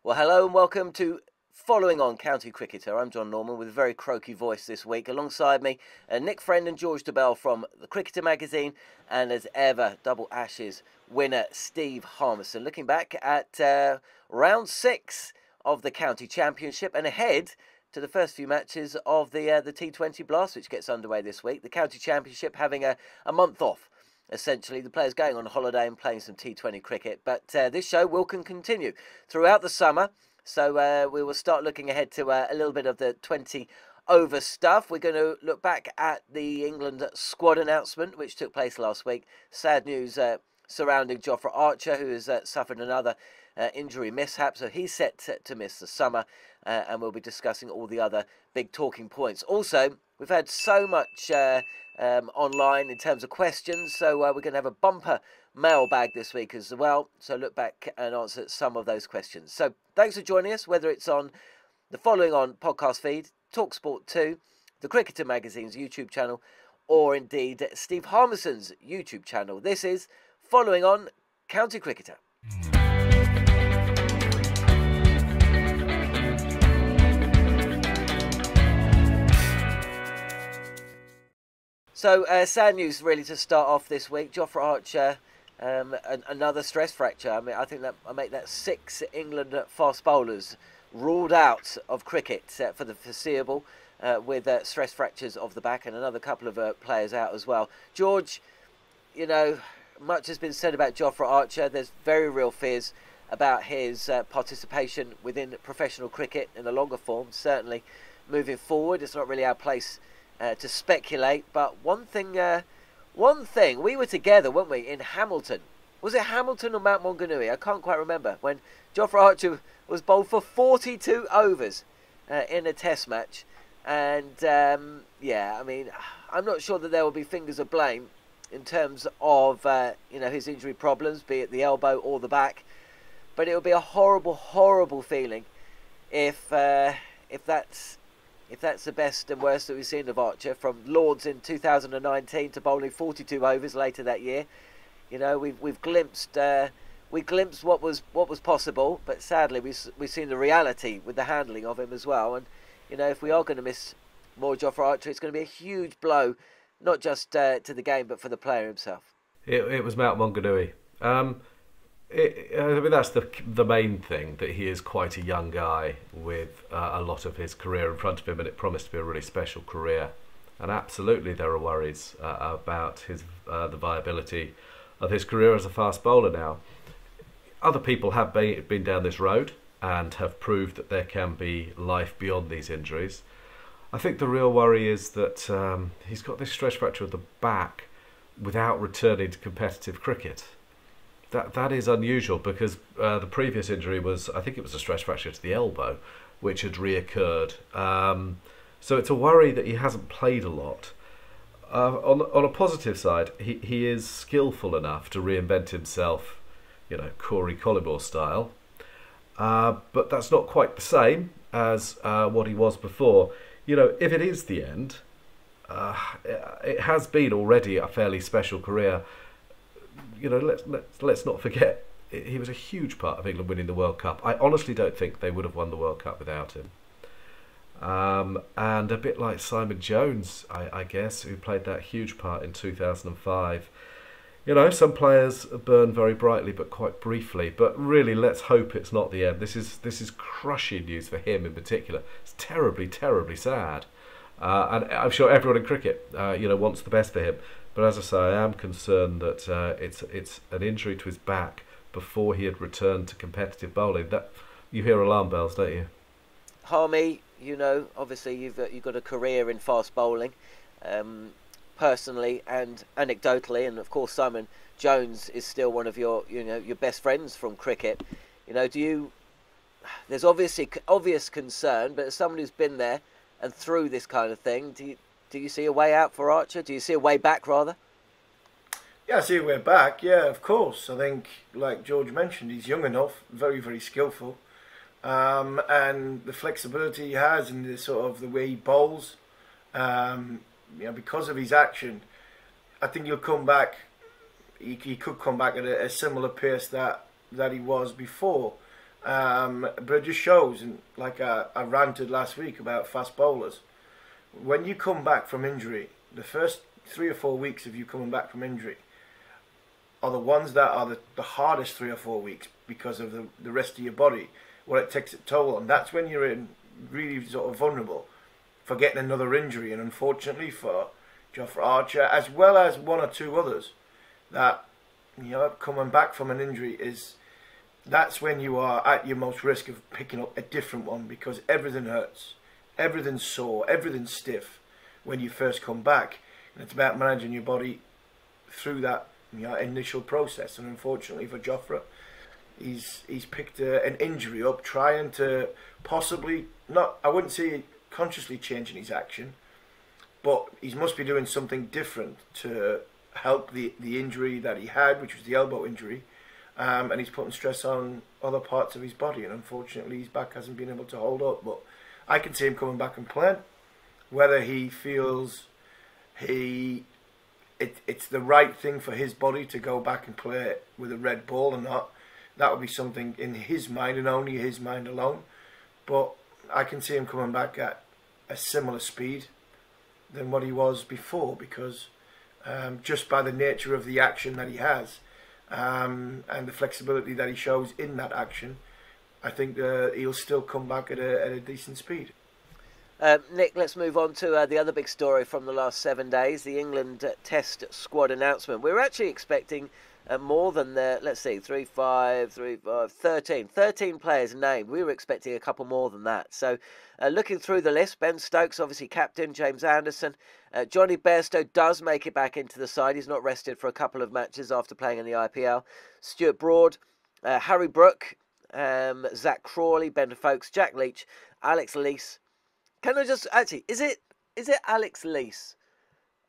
Well, hello and welcome to Following On County Cricketer. I'm Jon Norman with a very croaky voice this week. Alongside me, Nick Friend and George Dobell from the Cricketer magazine, and as ever, double Ashes winner Steve Harmison. Looking back at round 6 of the County Championship and ahead to the first few matches of the T20 Blast, which gets underway this week. The County Championship having a month off. Essentially, the players going on holiday and playing some T20 cricket. But this show will continue throughout the summer. So we will start looking ahead to a little bit of the 20 over stuff. We're going to look back at the England squad announcement, which took place last week. Sad news surrounding Jofra Archer, who has suffered another injury mishap. So he's set to miss the summer. And we'll be discussing all the other big talking points. Also, we've had so much online in terms of questions, so we're going to have a bumper mailbag this week as well. So look back and answer some of those questions. So thanks for joining us, whether it's on the Following On podcast feed, TalkSport 2, the Cricketer magazine's YouTube channel, or indeed Steve Harmison's YouTube channel. This is Following On County Cricketer. So, sad news really to start off this week. Jofra Archer, another stress fracture. I mean, I think that I make that 6 England fast bowlers ruled out of cricket for the foreseeable with stress fractures of the back, and another couple of players out as well. George, you know, much has been said about Jofra Archer. There's very real fears about his participation within professional cricket in the longer form. Certainly moving forward, it's not really our place to speculate, but one thing, we were together, weren't we, in Hamilton? Was it Hamilton or Mount Maunganui? I can't quite remember. When Jofra Archer was bowled for 42 overs in a test match. And, yeah, I mean, I'm not sure that there will be fingers of blame in terms of, you know, his injury problems, be it the elbow or the back. But it would be a horrible, horrible feeling if that's the best and worst that we've seen of Archer, from Lords in 2019 to bowling 42 overs later that year. You know, we've glimpsed what was possible, but sadly we've seen the reality with the handling of him as well. And you know, if we are going to miss more Jofra Archer, it's going to be a huge blow, not just to the game, but for the player himself. It was Mount Maunganui. I mean, that's the main thing, that he is quite a young guy with a lot of his career in front of him, and it promised to be a really special career. And absolutely there are worries about the viability of his career as a fast bowler now. Other people have been down this road and have proved that there can be life beyond these injuries. I think the real worry is that he's got this stress fracture of the back without returning to competitive cricket. That is unusual, because the previous injury was, I think it was a stress fracture to the elbow, which had reoccurred. So it's a worry that he hasn't played a lot. On a positive side, he is skillful enough to reinvent himself, you know, Corey Collymore style. But that's not quite the same as what he was before. You know, if it is the end, it has been already a fairly special career. You know, let's not forget, he was a huge part of England winning the World Cup. I honestly don't think they would have won the World Cup without him. And a bit like Simon Jones, I guess, who played that huge part in 2005. You know, some players burn very brightly, but quite briefly. But really, let's hope it's not the end. This is crushing news for him in particular. It's terribly, terribly sad. And I'm sure everyone in cricket, you know, wants the best for him. But as I say, I am concerned that it's an injury to his back before he had returned to competitive bowling. That, you hear alarm bells, don't you? Harmy, you know, obviously you've got a career in fast bowling, personally and anecdotally, and of course Simon Jones is still one of your best friends from cricket. You know, there's obvious concern, but as someone who's been there and through this kind of thing, do you see a way out for Archer? Do you see a way back, rather? Yeah, I see a way back. Yeah, of course. I think, like George mentioned, he's young enough, very, very skillful, and the flexibility he has and the sort of the way he bowls, you know, because of his action, I think he'll come back. He could come back at a similar pace that he was before. But it just shows, and like I ranted last week about fast bowlers, when you come back from injury, the first 3 or 4 weeks of you coming back from injury are the ones that are the hardest 3 or 4 weeks because of the rest of your body, what it takes a toll on. That's when you're really sort of vulnerable for getting another injury. And unfortunately for Jofra Archer, as well as 1 or 2 others, that, you know, coming back from an injury that's when you are at your most risk of picking up a different one, because everything hurts, everything's sore, everything's stiff when you first come back. And it's about managing your body through that, you know, initial process. And unfortunately for Jofra, he's picked an injury up, trying to possibly, not, I wouldn't say consciously changing his action, but he must be doing something different to help the injury that he had, which was the elbow injury. And he's putting stress on other parts of his body, and unfortunately his back hasn't been able to hold up. But I can see him coming back and playing. Whether he feels it's the right thing for his body to go back and play with a red ball or not, that would be something in his mind and only his mind alone. But I can see him coming back at a similar speed than what he was before, because just by the nature of the action that he has, and the flexibility that he shows in that action, I think he'll still come back at a decent speed. Nick, let's move on to the other big story from the last 7 days, the England Test squad announcement. We were actually expecting more than let's see, 13 players named. We were expecting a couple more than that. So looking through the list, Ben Stokes, obviously captain, James Anderson. Jonny Bairstow does make it back into the side. He's not rested for a couple of matches after playing in the IPL. Stuart Broad, Harry Brooke, Zach Crawley, Ben Folkes, Jack Leach, Alex Lees. Can I just, actually, is it Alex Lees?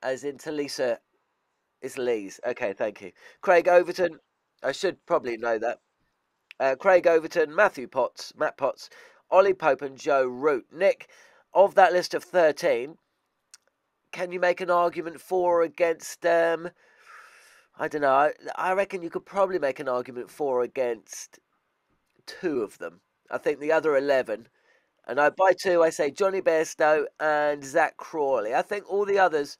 As in Talisa, it's Lees. Okay, thank you. Craig Overton, I should probably know that. Craig Overton, Matt Potts, Ollie Pope and Joe Root. Nick, of that list of 13, can you make an argument for or against, I don't know, I reckon you could probably make an argument for or against 2 of them. I think the other 11, and by 2 I say Jonny Bairstow and Zach Crawley. I think all the others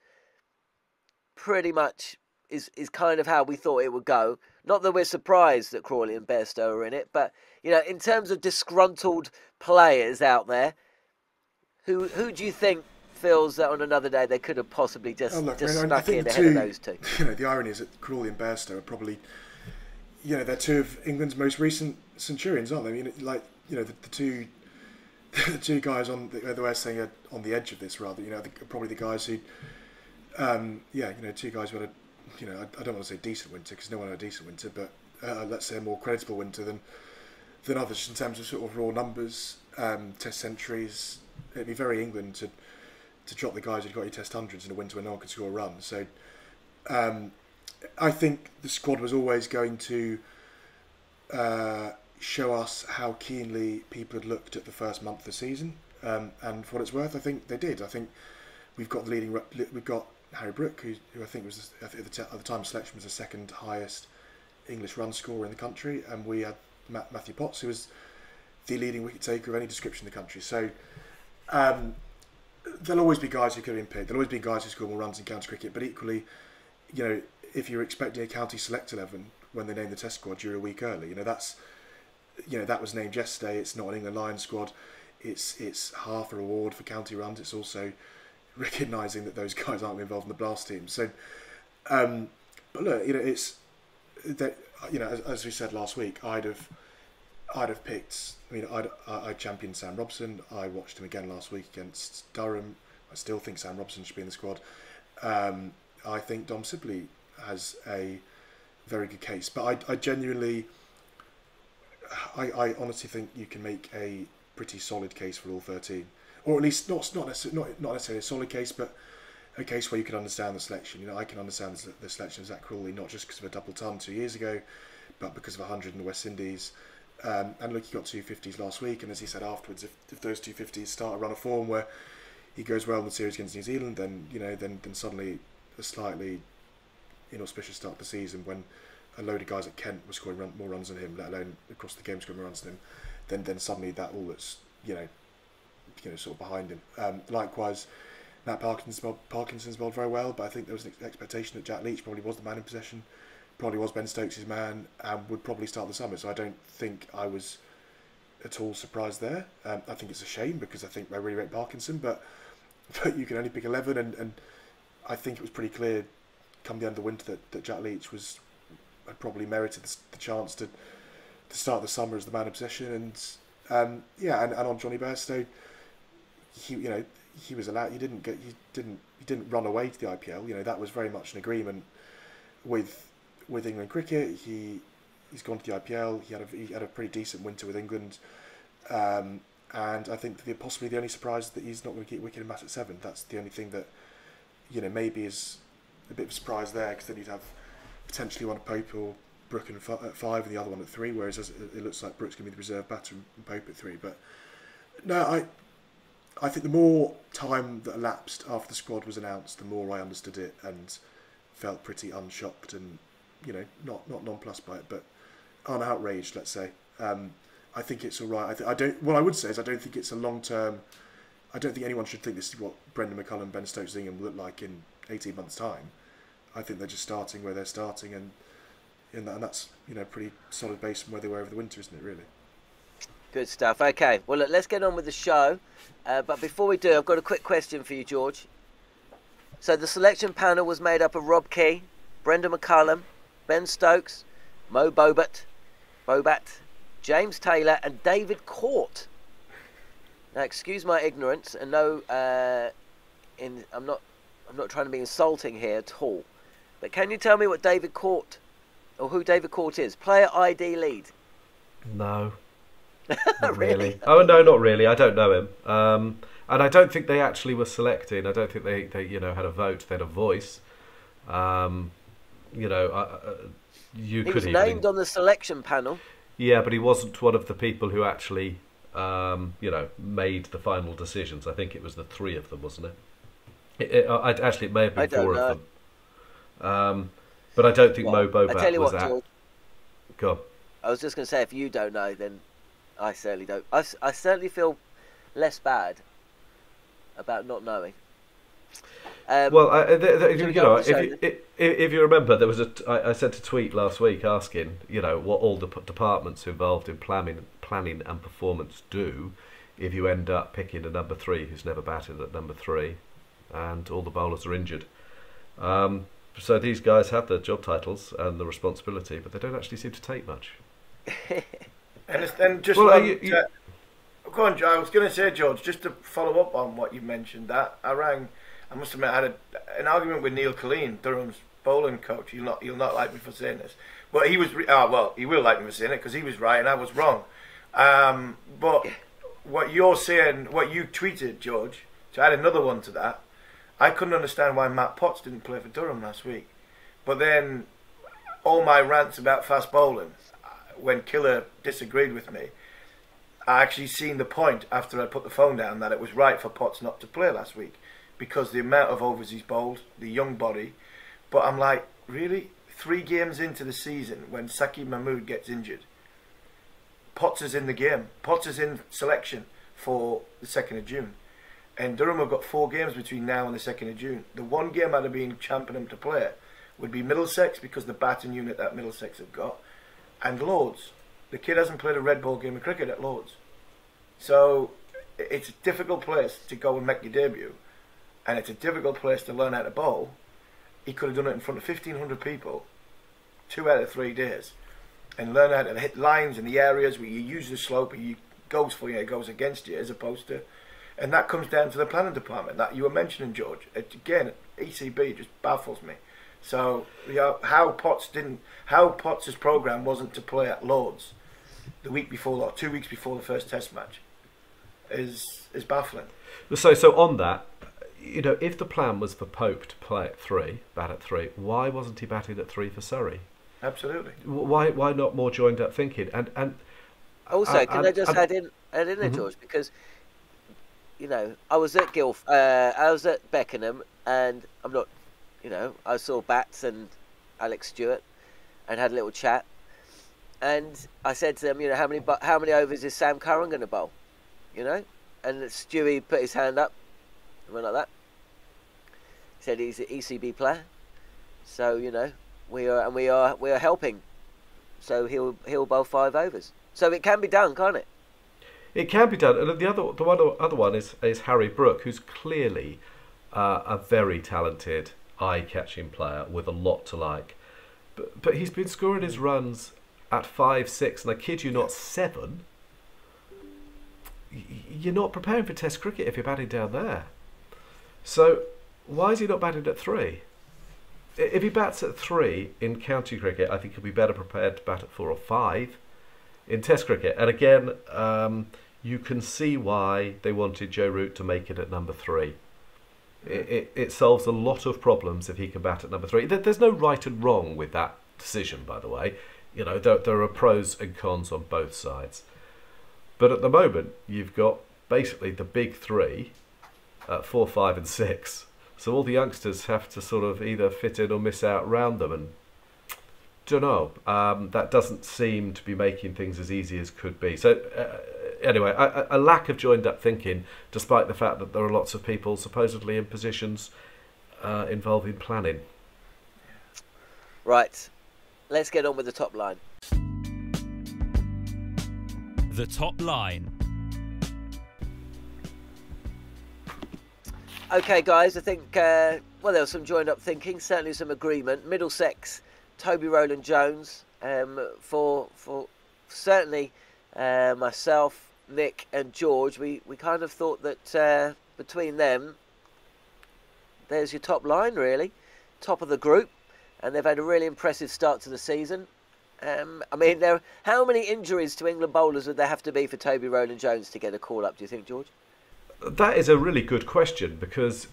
pretty much is kind of how we thought it would go. Not that we're surprised that Crawley and Bairstow are in it, but, you know, in terms of disgruntled players out there, who do you think feels that on another day they could have possibly just snuck in ahead of those 2? You know, the irony is that Crawley and Bairstow are probably, you know, they're 2 of England's most recent centurions, aren't they? I mean, like, you know, the two guys on the way of saying on the edge of this, rather, you know, probably the guys who, yeah, you know, 2 guys who had a, you know, I don't want to say decent winter, because no one had a decent winter, but let's say a more creditable winter than others in terms of sort of raw numbers, test centuries. It'd be very England to drop the guys who'd got you test hundreds in a winter when no one could score a run. So I think the squad was always going to show us how keenly people had looked at the first month of the season, and for what it's worth, I think they did. I think we've got Harry Brooke, who I think was at the time of selection was the 2nd highest English run scorer in the country, and we had Matthew Potts, who was the leading wicket taker of any description in the country. So there'll always be guys who could have been picked. There'll always be guys who score more runs in county cricket. But equally, you know, if you're expecting a county select 11 when they name the Test squad, you're a week early. You know, that was named yesterday. It's not an England Lions squad. It's half a reward for county runs. It's also recognising that those guys aren't involved in the Blast team. So, but look, you know, it's that, you know, as we said last week, I'd have picked. I mean, I championed Sam Robson. I watched him again last week against Durham. I still think Sam Robson should be in the squad. I think Dom Sibley has a very good case, but I genuinely, I honestly think you can make a pretty solid case for all 13, or at least not necessarily a solid case, but a case where you can understand the selection. You know, I can understand the selection of Zach Crawley, not just because of a double ton 2 years ago, but because of 100 in the West Indies. And look, he got 250s last week, and as he said afterwards, if those 250s start a run of form where he goes well in the series against New Zealand, then, you know, then suddenly a slightly inauspicious start to the season when a load of guys at Kent were scoring more runs than him, let alone across the game scoring more runs than him, then suddenly that all that's sort of behind him. Likewise, Matt Parkinson's bowled very well, but I think there was an expectation that Jack Leach probably was the man in possession, probably was Ben Stokes' man, and would probably start the summer. So I don't think I was at all surprised there. I think it's a shame because I think I really rate Parkinson, but you can only pick 11, and I think it was pretty clear come the end of the winter that Jack Leach had probably merited the chance to start the summer as the man in possession, and on Johnny Bairstow, he was allowed. He didn't run away to the IPL. That was very much an agreement with England cricket. He's gone to the IPL. He had a pretty decent winter with England, and I think possibly the only surprise is that he's not going to keep wicket and bat at 7. That's the only thing that maybe is a bit of a surprise there, because then you'd have potentially one at Pope or Brooke at 5 and the other one at 3. Whereas it looks like Brooke's going to be the reserve batter and Pope at 3. But no, I think the more time that elapsed after the squad was announced, the more I understood it and felt pretty unshocked and not nonplussed by it, but unoutraged, let's say. I think it's all right. What I would say is I don't think it's a long term. I don't think anyone should think this is what Brendan McCullum, Ben Stokes, Ingham will look like in 18 months' time. I think they're just starting where they're starting, and that's pretty solid base from where they were over the winter, isn't it? Really. Good stuff. Okay, well, look, let's get on with the show. But before we do, I've got a quick question for you, George. So the selection panel was made up of Rob Key, Brendan McCullum, Ben Stokes, Mo Bobat, James Taylor, and David Court. Now, excuse my ignorance, and no, I'm not trying to be insulting here at all. But can you tell me what David Court, or who David Court is? Player ID lead. No. Not really. Oh no, not really. I don't know him, and I don't think they actually were selecting. I don't think they had a vote. They had a voice. He was named on the selection panel. Yeah, but he wasn't one of the people who actually, made the final decisions. I think it was the 3 of them, wasn't it? It may have been 4 of them. But I don't think Mo Bobat was I tell you what, George. Go on. I was just going to say, if you don't know, then I certainly don't. I certainly feel less bad about not knowing. If you remember, there was I sent a tweet last week asking, what all the departments involved in planning and performance do if you end up picking a number 3 who's never batted at number 3, and all the bowlers are injured. So these guys have the job titles and the responsibility, but they don't actually seem to take much. And just go on, I was going to say, George, just to follow up on what you mentioned, that I must admit, I had an argument with Neil Colleen, Durham's bowling coach. You'll not like me for saying this, but he was he will like me for saying it, because he was right and I was wrong. But what you're saying, what you tweeted, George, to add another one to that, I couldn't understand why Matt Potts didn't play for Durham last week. But then all my rants about fast bowling, when Killer disagreed with me, I actually seen the point after I put the phone down that it was right for Potts not to play last week, because the amount of overs he's bowled, the young body. But I'm like, really? 3 games into the season, when Saqib Mahmood gets injured, Potts is in the game. Potts is in selection for the 2nd of June. And Durham have got 4 games between now and the 2nd of June. The one game I'd have been championing him to play would be Middlesex, because the batting unit that Middlesex have got, and Lords. The kid hasn't played a red ball game of cricket at Lords. So it's a difficult place to go and make your debut, and it's a difficult place to learn how to bowl. He could have done it in front of 1,500 people 2 out of 3 days, and learn how to hit lines in the areas where you use the slope, he goes for you, it goes against you, as opposed to, and that comes down to the planning department that you were mentioning, George. Again, ECB just baffles me. So how Potts' programme wasn't to play at Lords the week before, or 2 weeks before the first Test match, is baffling. So on that, if the plan was for Pope to play at 3, bat at 3, why wasn't he batting at 3 for Surrey? Absolutely. Why not more joined up thinking? And also, can I just add in there, George? Because I was at I was at Beckenham, and I'm not, I saw Bats and Alex Stewart, and had a little chat. And I said to them, you know, how many overs is Sam Curran going to bowl? You know, and Stewie put his hand up, and went like that. He said he's an ECB player, so you know we are helping. So he'll bowl 5 overs. So it can be done, can't it? It can be done. And the other one is Harry Brooke, who's clearly a very talented, eye-catching player with a lot to like. But he's been scoring his runs at 5, 6, and I kid you not, 7. You're not preparing for Test cricket if you're batting down there. So why is he not batting at 3? If he bats at 3 in county cricket, I think he'll be better prepared to bat at 4 or 5 in Test cricket. And again, you can see why they wanted Joe Root to make it at number 3. It solves a lot of problems if he can bat at number 3. There's no right and wrong with that decision, by the way. You know, there are pros and cons on both sides. But at the moment, you've got basically the big 3 at 4, 5 and 6. So all the youngsters have to sort of either fit in or miss out round them. And don't know, that doesn't seem to be making things as easy as could be. So anyway, a lack of joined-up thinking, despite the fact that there are lots of people supposedly in positions involving planning. Right, let's get on with the top line. The top line. Okay, guys, I think, well, there was some joined-up thinking, certainly some agreement. Middlesex, Toby Rowland-Jones, for certainly myself, Nick and George, we kind of thought that between them, there's your top line, really. Top of the group, and they've had a really impressive start to the season. I mean, how many injuries to England bowlers would there have to be for Toby Rowland-Jones to get a call-up, do you think, George? That is a really good question, because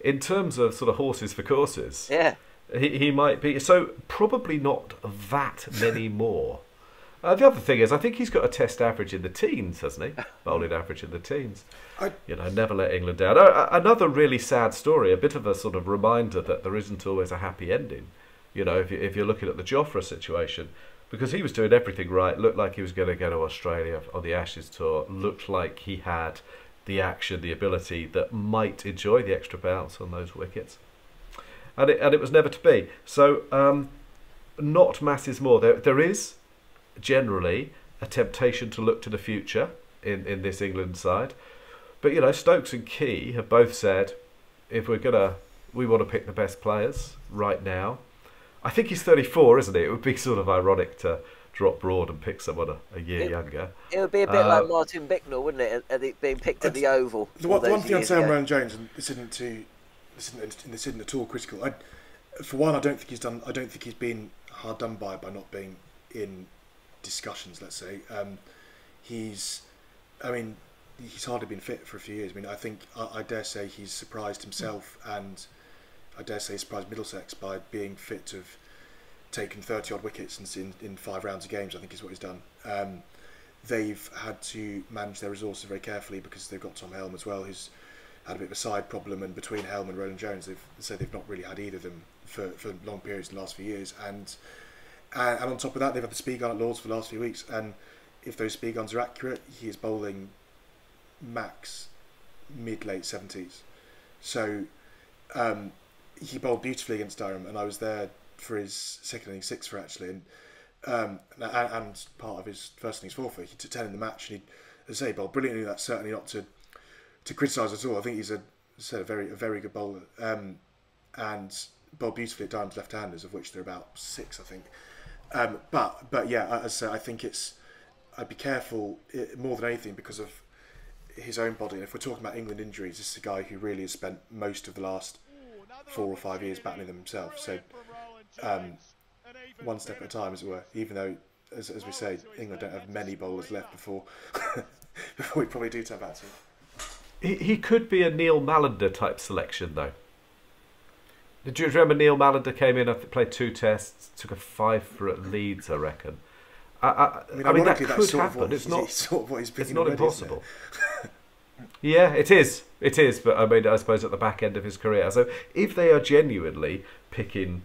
in terms of sort of horses for courses, yeah, he might be. So probably not that many more. The other thing is, I think he's got a Test average in the teens, hasn't he? Bowling average in the teens. You know, never let England down. Another really sad story, a bit of a sort of reminder that there isn't always a happy ending. You know, if you're looking at the Jofra situation, because he was doing everything right, looked like he was going to go to Australia on the Ashes tour, looked like he had the action, the ability that might enjoy the extra bounce on those wickets. And it was never to be. So, not masses more. There is generally a temptation to look to the future in this England side. But, you know, Stokes and Key have both said, if we want to pick the best players right now. I think he's 34, isn't he? It would be sort of ironic to drop Broad and pick someone a year younger. It would be a bit like Martin Bicknell, wouldn't it? At being picked at the Oval. The one thing I'd say on Rowland-Jones, and this isn't at all critical. For one, I don't think he's been hard done by not being in discussions. Let's say he's hardly been fit for a few years. I mean, I dare say he's surprised himself, and I dare say surprised Middlesex by being fit to have taken 30-odd wickets in 5 rounds of games, I think is what he's done. They've had to manage their resources very carefully because they've got Tom Helm as well, who's had a bit of a side problem, and between Helm and Rowland-Jones, they've said they've not really had either of them for long periods in the last few years. And on top of that, they've had the speed gun at Lords for the last few weeks, and if those speed guns are accurate, he is bowling max mid-late 70s. So he bowled beautifully against Durham, and I was there for his second innings 6 for actually, and part of his first innings 4 for. He took 10 in the match, and he, as I say, bowled brilliantly. That's certainly not to criticise at all. I think he's a very good bowler, and bowled beautifully at Durham's left-handers, of which there are about 6, I think. But yeah, as I say, I think I'd be careful more than anything because of his own body. And if we're talking about England injuries, this is a guy who really has spent most of the last 4 or 5 years battling them himself. So one step at a time, as it were. Even though, as we say, England don't have many bowlers left before we probably do turn back to him. He could be a Neil Mallender type selection, though. Do you remember Neil Mallender came in, played 2 tests, took a 5 for at Leeds, I reckon. I mean that could happen. It's not impossible. Yeah, it is. But I mean, I suppose at the back end of his career. So if they are genuinely picking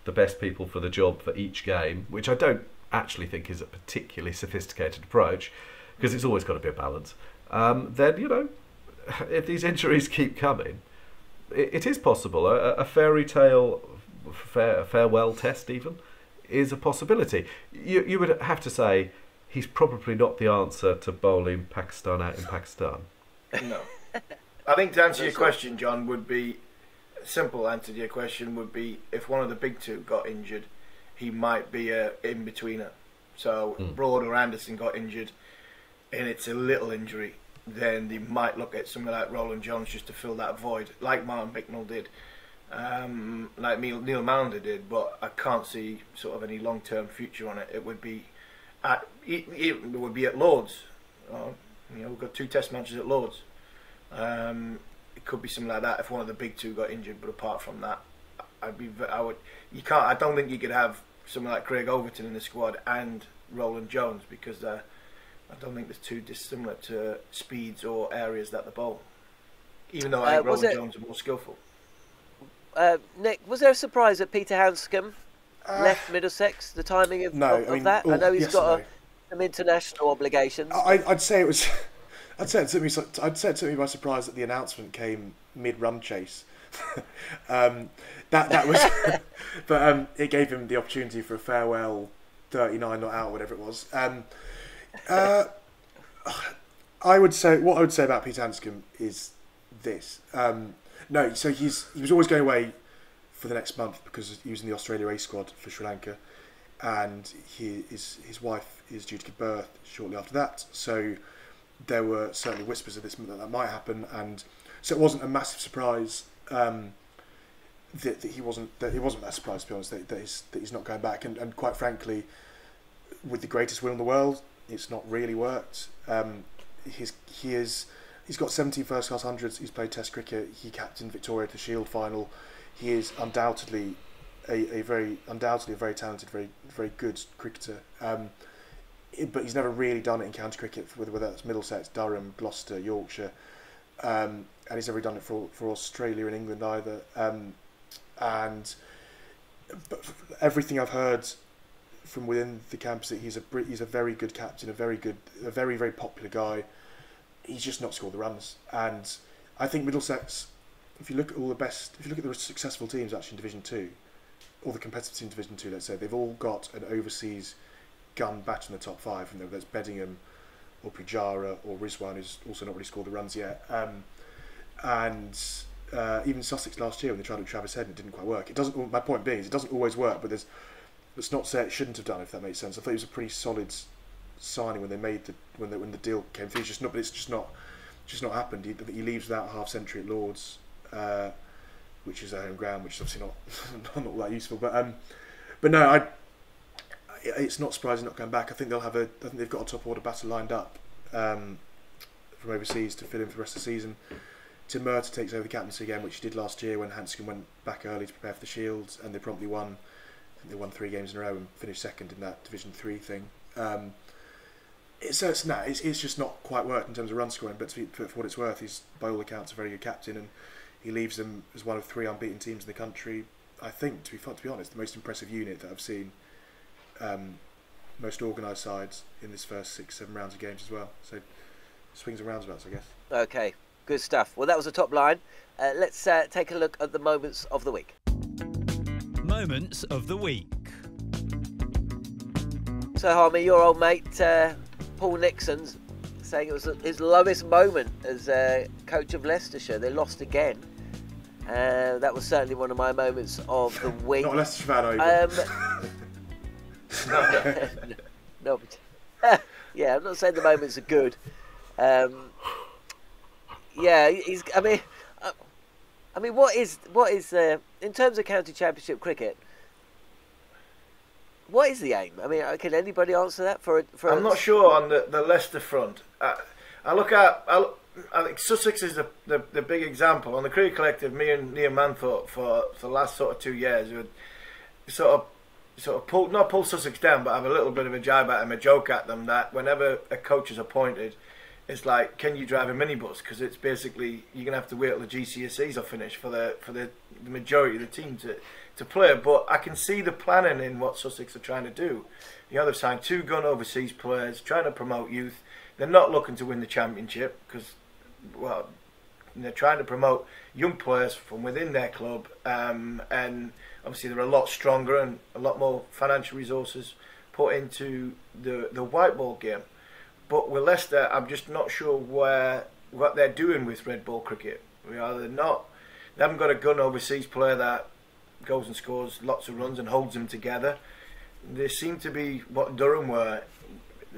the best people for the job for each game, which I don't actually think is a particularly sophisticated approach, because it's always got to be a balance, then, you know, if these injuries keep coming, it is possible. A fairy tale, farewell test even, is a possibility. You would have to say he's probably not the answer to bowling Pakistan out in Pakistan. No. I think to answer your question, John, would be, a simple answer to your question would be, if one of the big two got injured, he might be a in-betweener. So Broad or Anderson got injured and it's a little injury, then they might look at something like Roland Jones just to fill that void, like Martin Bicknell did, like Neil Maunder did, but I can't see sort of any long-term future on it. It would be at Lords. You know, we've got 2 test matches at Lords. It could be something like that if one of the big two got injured, but apart from that, I don't think you could have someone like Craig Overton in the squad and Roland Jones, because I don't think there's too dissimilar to speeds or areas that the bowl. Even though I think Roland Jones is more skillful. Nick, was there a surprise that Peter Hanscom left Middlesex? The timing of that? I know he's got some international obligations. I'd say it was. I'd say it took me by surprise that the announcement came mid-run chase. that was, but it gave him the opportunity for a farewell 39 not out, whatever it was. I would say about Peter Hanscom is this. No, so he was always going away for the next month because he was in the Australia A squad for Sri Lanka, and his wife is due to give birth shortly after that. So there were certainly whispers of this that might happen, and so it wasn't a massive surprise that he wasn't. It wasn't that surprise, to be honest, that he's not going back. And quite frankly, with the greatest will in the world, it's not really worked. He's got 17 first-class hundreds. He's played Test cricket. He captained Victoria to the Shield final. He is undoubtedly a very talented, very good cricketer. But he's never really done it in county cricket, whether that's Middlesex, Durham, Gloucester, Yorkshire, and he's never done it for Australia and England either. But everything I've heard from within the camp is that he's a very good captain, a very very popular guy. He's just not scored the runs, and I think Middlesex, if you look at the successful teams actually in Division 2, all the competitive teams in Division 2, let's say, they've all got an overseas gun batter in the top 5, and whether that's Beddingham or Pujara or Rizwan, who's also not really scored the runs yet, and even Sussex last year when they tried with Travis Head and it didn't quite work. It doesn't. My point being is it doesn't always work, but let's not say it shouldn't have done, if that makes sense. I thought it was a pretty solid signing when they made when the deal came through. It's just not happened. He leaves without a half century at Lords, which is their home ground, which is obviously not all that useful. But no, it's not surprising not going back. I think they've got a top order batter lined up from overseas to fill in for the rest of the season. Tim Murtagh takes over the captaincy again, which he did last year when Hanscom went back early to prepare for the Shields, and they promptly won. I think they won 3 games in a row and finished second in that Division 3 thing. It's just not quite worked in terms of run scoring, but for what it's worth, he's by all accounts a very good captain, and he leaves them as one of 3 unbeaten teams in the country. I think, to be honest, the most impressive unit that I've seen, most organised sides in this first 6-7 rounds of games as well. So swings and roundabouts, I guess. Okay, good stuff. Well, that was the top line. Let's take a look at the moments of the week. Moments of the week. So, Harmy, your old mate Paul Nixon's saying it was his lowest moment as coach of Leicestershire. They lost again. That was certainly one of my moments of the week. Not a Leicester fan, are you? No, but, yeah, I'm not saying the moments are good. Yeah, I mean, what is in terms of county championship cricket? What is the aim? I mean, can anybody answer that? I'm not sure on the Leicester front. I think Sussex is the big example. On the Cricket Collective, me and Liam Manthorpe for the last sort of 2 years would sort of pull Sussex down, but have a little bit of a jibe at them, a joke at them, that whenever a coach is appointed, it's like, can you drive a minibus? Because it's basically you're gonna have to wait till the GCSEs are finished for the majority of the team to play. But I can see the planning in what Sussex are trying to do. You know, they've signed 2 gun overseas players, trying to promote youth. They're not looking to win the championship because, well, they're trying to promote young players from within their club, and obviously they're a lot stronger and a lot more financial resources put into the white ball game. But with Leicester, I'm just not sure what they're doing with red ball cricket. They haven't got a gun overseas player that goes and scores lots of runs and holds them together. They seem to be what Durham were,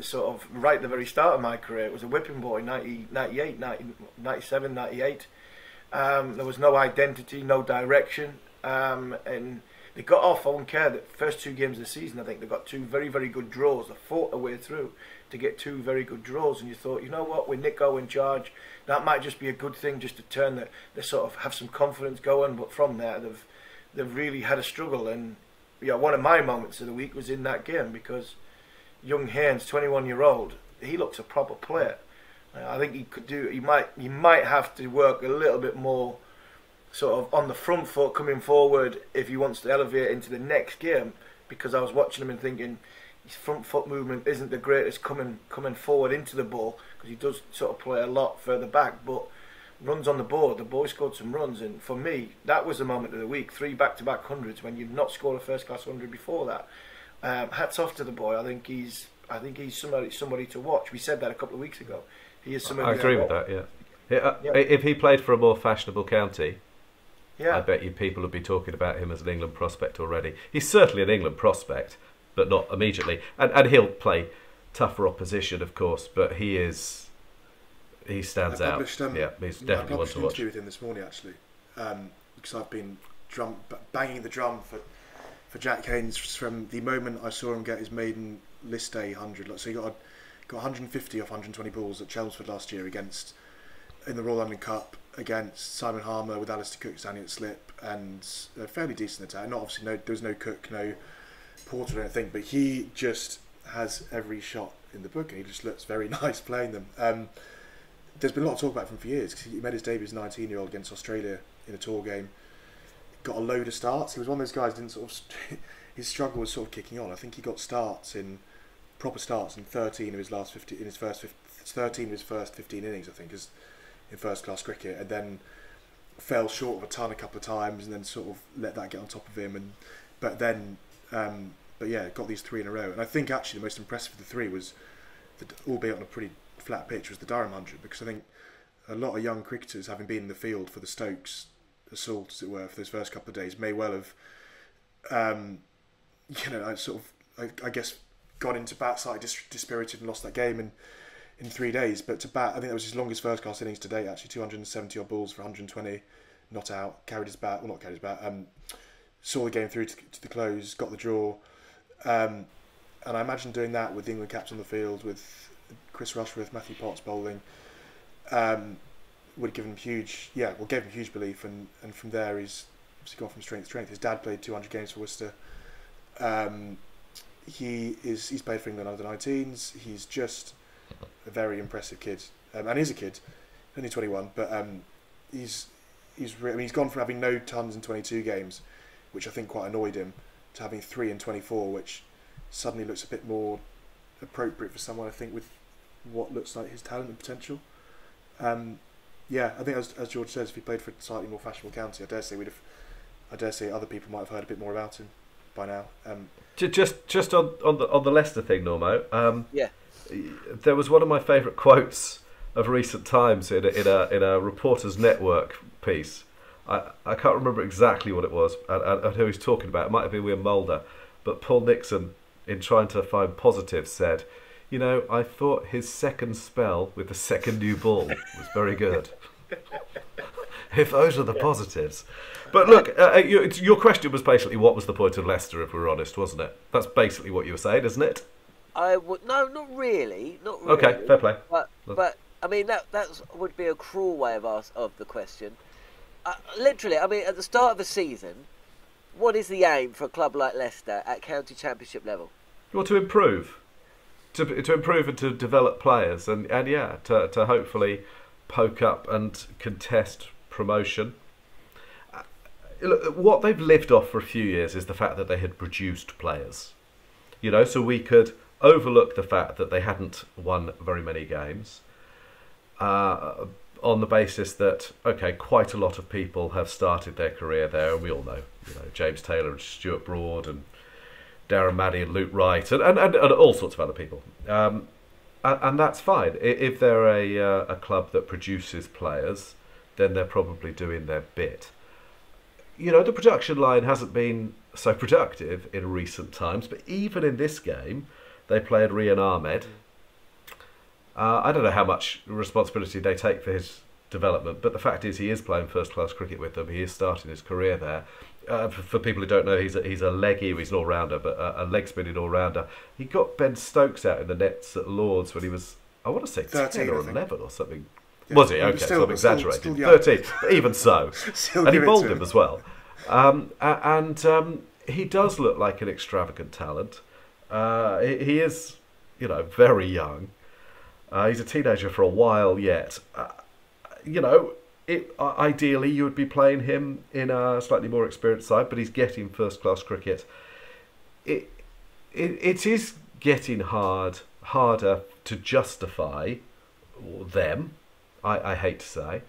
sort of right at the very start of my career. It was a whipping boy, 98, 97, 98. There was no identity, no direction, and they got off, I won't care, the first 2 games of the season, I think they got 2 very, very good draws. They fought their way through to get 2 very good draws, and you thought, you know what, with Nico in charge, that might just be a good thing, just to turn they sort of have some confidence going. But from there, they've really had a struggle. And yeah, one of my moments of the week was in that game, because young Haynes, 21-year-old, he looks a proper player. I think he could do. He might have to work a little bit more, sort of on the front foot coming forward if he wants to elevate into the next game. Because I was watching him and thinking his front foot movement isn't the greatest coming forward into the ball, because he does sort of play a lot further back. But runs on the board, the boy scored some runs, and for me that was the moment of the week. 3 back-to-back hundreds when you've not scored a first-class 100 before that. Hats off to the boy. I think he's somebody to watch. We said that a couple of weeks ago. He is somebody. I agree with that. Yeah. If he played for a more fashionable county, yeah, I bet you people would be talking about him as an England prospect already. He's certainly an England prospect, but not immediately. And he'll play tougher opposition, of course. But he stands out. Yeah, he's definitely one to watch. I published an interview with him this morning, actually, because I've been banging the drum for Jack Haynes from the moment I saw him get his maiden list day 100. So he got 150 off 120 balls at Chelmsford last year in the Royal London Cup against Simon Harmer with Alistair Cook standing at slip, and a fairly decent attack. Not obviously, there was no Cook, no Porter or anything, but he just has every shot in the book, and he just looks very nice playing them. There's been a lot of talk about him for years, because he made his debut as a 19-year-old against Australia in a tour game. Got a load of starts. He was one of those guys who didn't sort of his struggle was sort of kicking on. I think he got proper starts in 13 of his last 15 in his first 13 of his first 15 innings, I think, as in first class cricket, and then fell short of a ton a couple of times, and then sort of let that get on top of him. But yeah, got these 3 in a row. And I think actually the most impressive of the 3 was, albeit on a pretty flat pitch, was the Durham 100, because I think a lot of young cricketers, having been in the field for the Stokes assault, as it were, for those first couple of days, may well have, I guess, gone into bat slightly dispirited and lost that game in 3 days. But to bat, I think that was his longest first class innings to date, actually, 270 odd balls for 120, not out, saw the game through to the close, got the draw, and I imagine doing that with the England caps on the field, with Chris Rushworth, Matthew Potts bowling, would give him gave him huge belief, and from there he's obviously gone from strength to strength. His dad played 200 games for Worcester. He's played for England under 19s. He's just a very impressive kid, and he's a kid, only 21, but he's gone from having no tons in 22 games, which I think quite annoyed him, to having 3 in 24, which suddenly looks a bit more appropriate for someone, I think, with what looks like his talent and potential. I think as George says, if he played for a slightly more fashionable county, I dare say other people might have heard a bit more about him by now. Just on the Leicester thing, Normo. Yeah. There was one of my favourite quotes of recent times in a Reporters Network piece. I can't remember exactly what it was and who he's talking about. It might have been William Mulder, but Paul Nixon, in trying to find positives, said, "You know, I thought his second spell with the second new ball was very good." If those are the positives. But look, your question was basically, what was the point of Leicester, if we're honest, wasn't it? That's basically what you were saying, isn't it? No, not really. Okay, fair play. But I mean, that would be a cruel way of the question. Literally, I mean, at the start of the season, what is the aim for a club like Leicester at county championship level? You want to improve? to improve and to develop players, and yeah, to hopefully poke up and contest promotion. Look, what they've lived off for a few years is the fact that they had produced players. You know, so we could overlook the fact that they hadn't won very many games on the basis that, okay, quite a lot of people have started their career there, and we all know, James Taylor and Stuart Broad and Darren Maddy and Luke Wright and all sorts of other people. And that's fine. If they're a club that produces players, then they're probably doing their bit. The production line hasn't been so productive in recent times, but even in this game, they played Rian Ahmed. I don't know how much responsibility they take for his development, but the fact is he is playing first-class cricket with them. He is starting his career there. For people who don't know, he's a leggy, he's an all-rounder, but a leg-spinning all-rounder. He got Ben Stokes out in the nets at Lords when he was, I want to say 10 or 11 or something. Yeah, was he? Okay, so I'm exaggerating. 13, but even so. And he bowled him as well. He does look like an extravagant talent. He is, very young. He's a teenager for a while yet. Ideally you would be playing him in a slightly more experienced side, but he's getting first-class cricket. It is getting harder to justify them, I hate to say,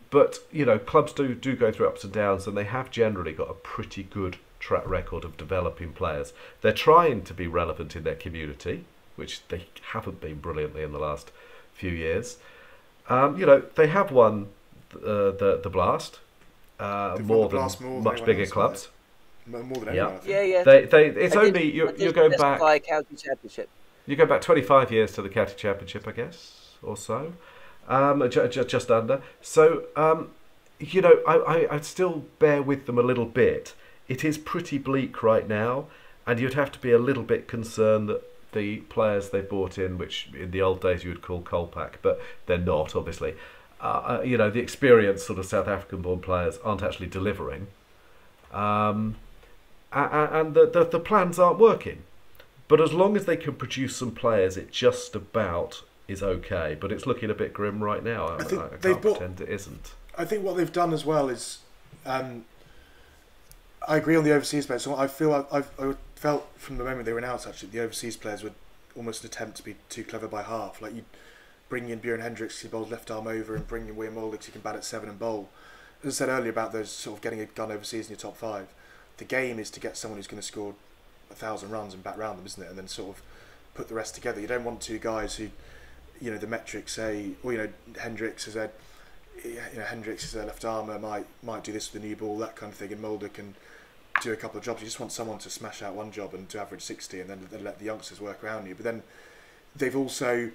but clubs do go through ups and downs, and they have generally got a pretty good track record of developing players. They're trying to be relevant in their community, which they haven't been brilliantly in the last few years. They have won the Blast more than much bigger clubs. More than anyone. Yeah. It's only you're going back. County Championship. You go back 25 years to the County Championship, I guess, or so, just under. So I'd still bear with them a little bit. It is pretty bleak right now, and you'd have to be a little bit concerned that the players they brought in, which in the old days you would call Kolpak, but they're not, obviously. The experienced sort of South African-born players aren't actually delivering, and the plans aren't working. But as long as they can produce some players, it just about is okay. But it's looking a bit grim right now. I can't pretend it isn't. I think what they've done as well is, I agree on the overseas players. So I feel I felt from the moment they were announced, actually, the overseas players would almost attempt to be too clever by half. Like, you bring in Bjorn Hendricks, he bowls left arm over, and bring in William Mulder, he can bat at 7 and bowl. As I said earlier about those sort of getting a gun overseas in your top 5, the game is to get someone who's going to score 1,000 runs and bat round them, isn't it? And then sort of put the rest together. You don't want two guys who, the metrics say, or Hendricks is a left armer, might do this with the new ball, that kind of thing, and Mulder can do a couple of jobs. You just want someone to smash out one job and to average 60, and then let the youngsters work around you. But then they've also,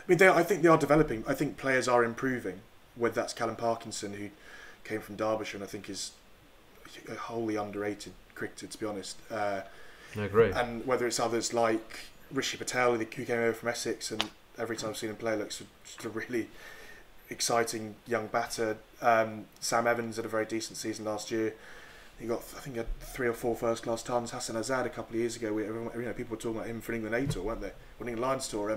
I think they are developing. I think players are improving. Whether that's Callum Parkinson, who came from Derbyshire and I think is a wholly underrated cricketer, to be honest. I agree. And whether it's others like Rishi Patel, who came over from Essex, and every time I've seen him play looks just a really exciting young batter. Sam Evans had a very decent season last year. He had 3 or 4 first-class tons. Hassan Azad a couple of years ago, people were talking about him for England A tour, weren't they? Winning the Lions tour.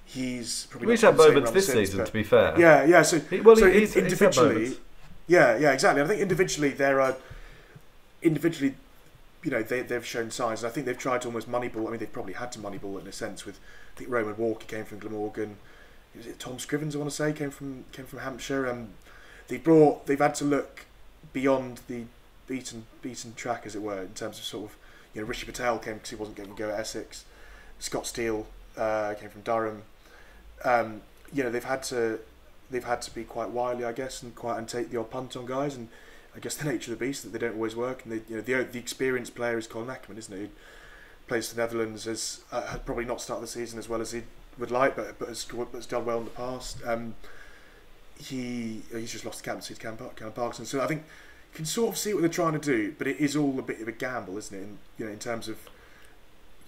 He's probably. He's had moments this season, to be fair. Yeah. So he's individually, exactly. I think individually they've shown signs. And I think they've tried to almost moneyball. They've probably had to moneyball it in a sense. With I think Roman Walker came from Glamorgan. Was it Tom Scrivens? I want to say came from Hampshire. They've had to look beyond the beaten track, as it were, in terms of sort of Rishi Patel came because he wasn't going to go at Essex. Scott Steele came from Durham. They've had to be quite wily, I guess, and take the odd punt on guys. And I guess the nature of the beast that they don't always work. And the experienced player is Colin Ackerman, isn't he? Who plays for the Netherlands, had probably not started the season as well as he would like, but has done well in the past. He's just lost the captaincy to Callum Parkinson. So I think you can sort of see what they're trying to do, but it is all a bit of a gamble, isn't it? In terms of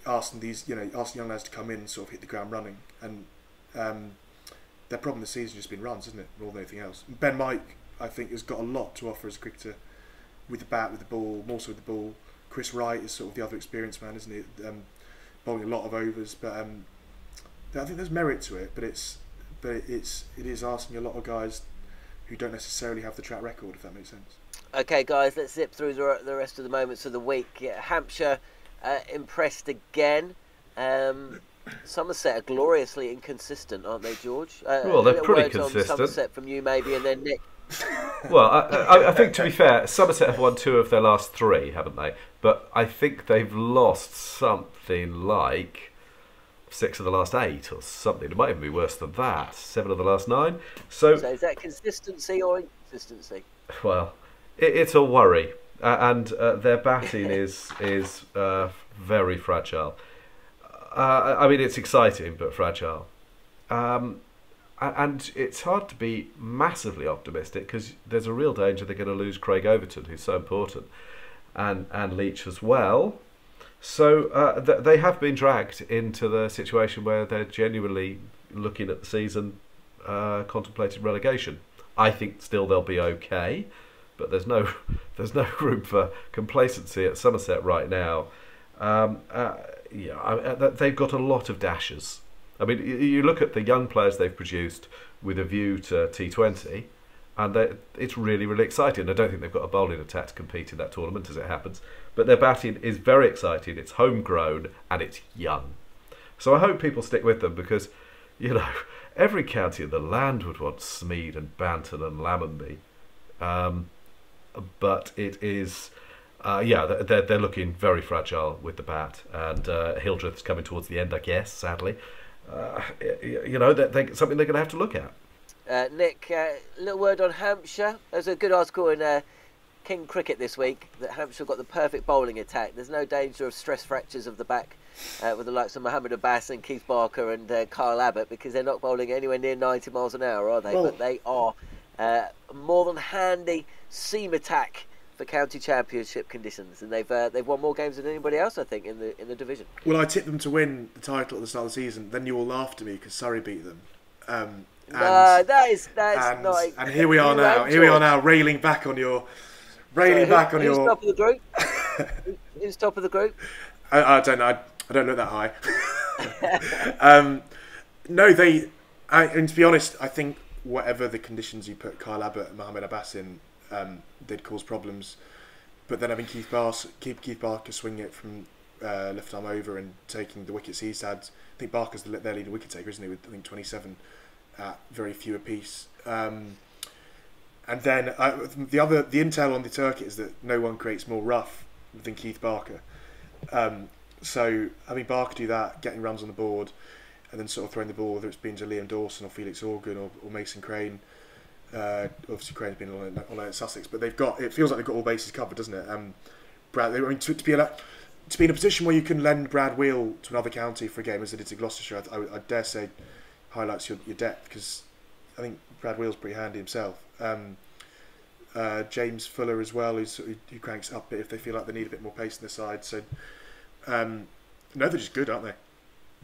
asking young lads to come in and sort of hit the ground running. And their problem this season has just been runs, isn't it? More than anything else. Ben Mike, I think, has got a lot to offer as a cricketer with the bat, with the ball, more so with the ball. Chris Wright is sort of the other experienced man, isn't he? Bowling a lot of overs, but I think there's merit to it, but it is asking a lot of guys who don't necessarily have the track record, if that makes sense. Okay, guys, let's zip through the rest of the moments of the week. Yeah, Hampshire impressed again. Somerset are gloriously inconsistent, aren't they, George? Well, they're pretty consistent. On Somerset from you, maybe, and then Nick. Well, I think, to be fair, Somerset have won 2 of their last 3, haven't they? But I think they've lost something like 6 of the last 8 or something. It might even be worse than that. 7 of the last 9. So is that consistency or inconsistency? Well, it's a worry. And their batting is very fragile. I mean, it's exciting, but fragile. And it's hard to be massively optimistic because there's a real danger they're going to lose Craig Overton, who's so important, and Leach as well. So they have been dragged into the situation where they're genuinely looking at the season, contemplating relegation. I think still they'll be okay, but there's no room for complacency at Somerset right now. They've got a lot of dashers. I mean, you look at the young players they've produced with a view to T20, and it's really, really exciting. I don't think they've got a bowling attack to compete in that tournament, as it happens, but their batting is very exciting. It's homegrown and it's young. So I hope people stick with them because, every county in the land would want Smead and Banton and Lammonby. But it is... they're looking very fragile with the bat, and Hildreth's coming towards the end, I guess, sadly. Something they're going to have to look at. Nick, a little word on Hampshire. There's a good article in King Cricket this week that Hampshire got the perfect bowling attack. There's no danger of stress fractures of the back with the likes of Mohammed Abbas and Keith Barker and Kyle Abbott, because they're not bowling anywhere near 90 miles an hour, are they? Well, but they are more than handy seam attack for county championship conditions, and they've won more games than anybody else, I think, in the division. Well, I tipped them to win the title at the start of the season. Then you all laughed at me because Surrey beat them. That's not. And here we are now. Here we are now, railing back on your. Who's top of the group? Who's top of the group? I don't know. I don't look that high. No, and to be honest, I think whatever the conditions you put Kyle Abbott and Mohammed Abbas in, did cause problems. But then having Keith Barker swing it from left arm over and taking the wickets he's had. I think Barker's their leading wicket taker, isn't he? With I think 27 at very few apiece. And then the intel on the Turkey is that no one creates more rough than Keith Barker. So having Barker do that, getting runs on the board, and then sort of throwing the ball, whether it's been to Liam Dawson or Felix Organ or Mason Crane. Obviously Crane's been on at Sussex, but it feels like they've got all bases covered, doesn't it? To be in a position where you can lend Brad Wheel to another county for a game as they did to Gloucestershire, I dare say highlights your depth, because I think Brad Wheel's pretty handy himself. James Fuller as well, who cranks up a bit if they feel like they need a bit more pace in their side. So no, they're just good, aren't they?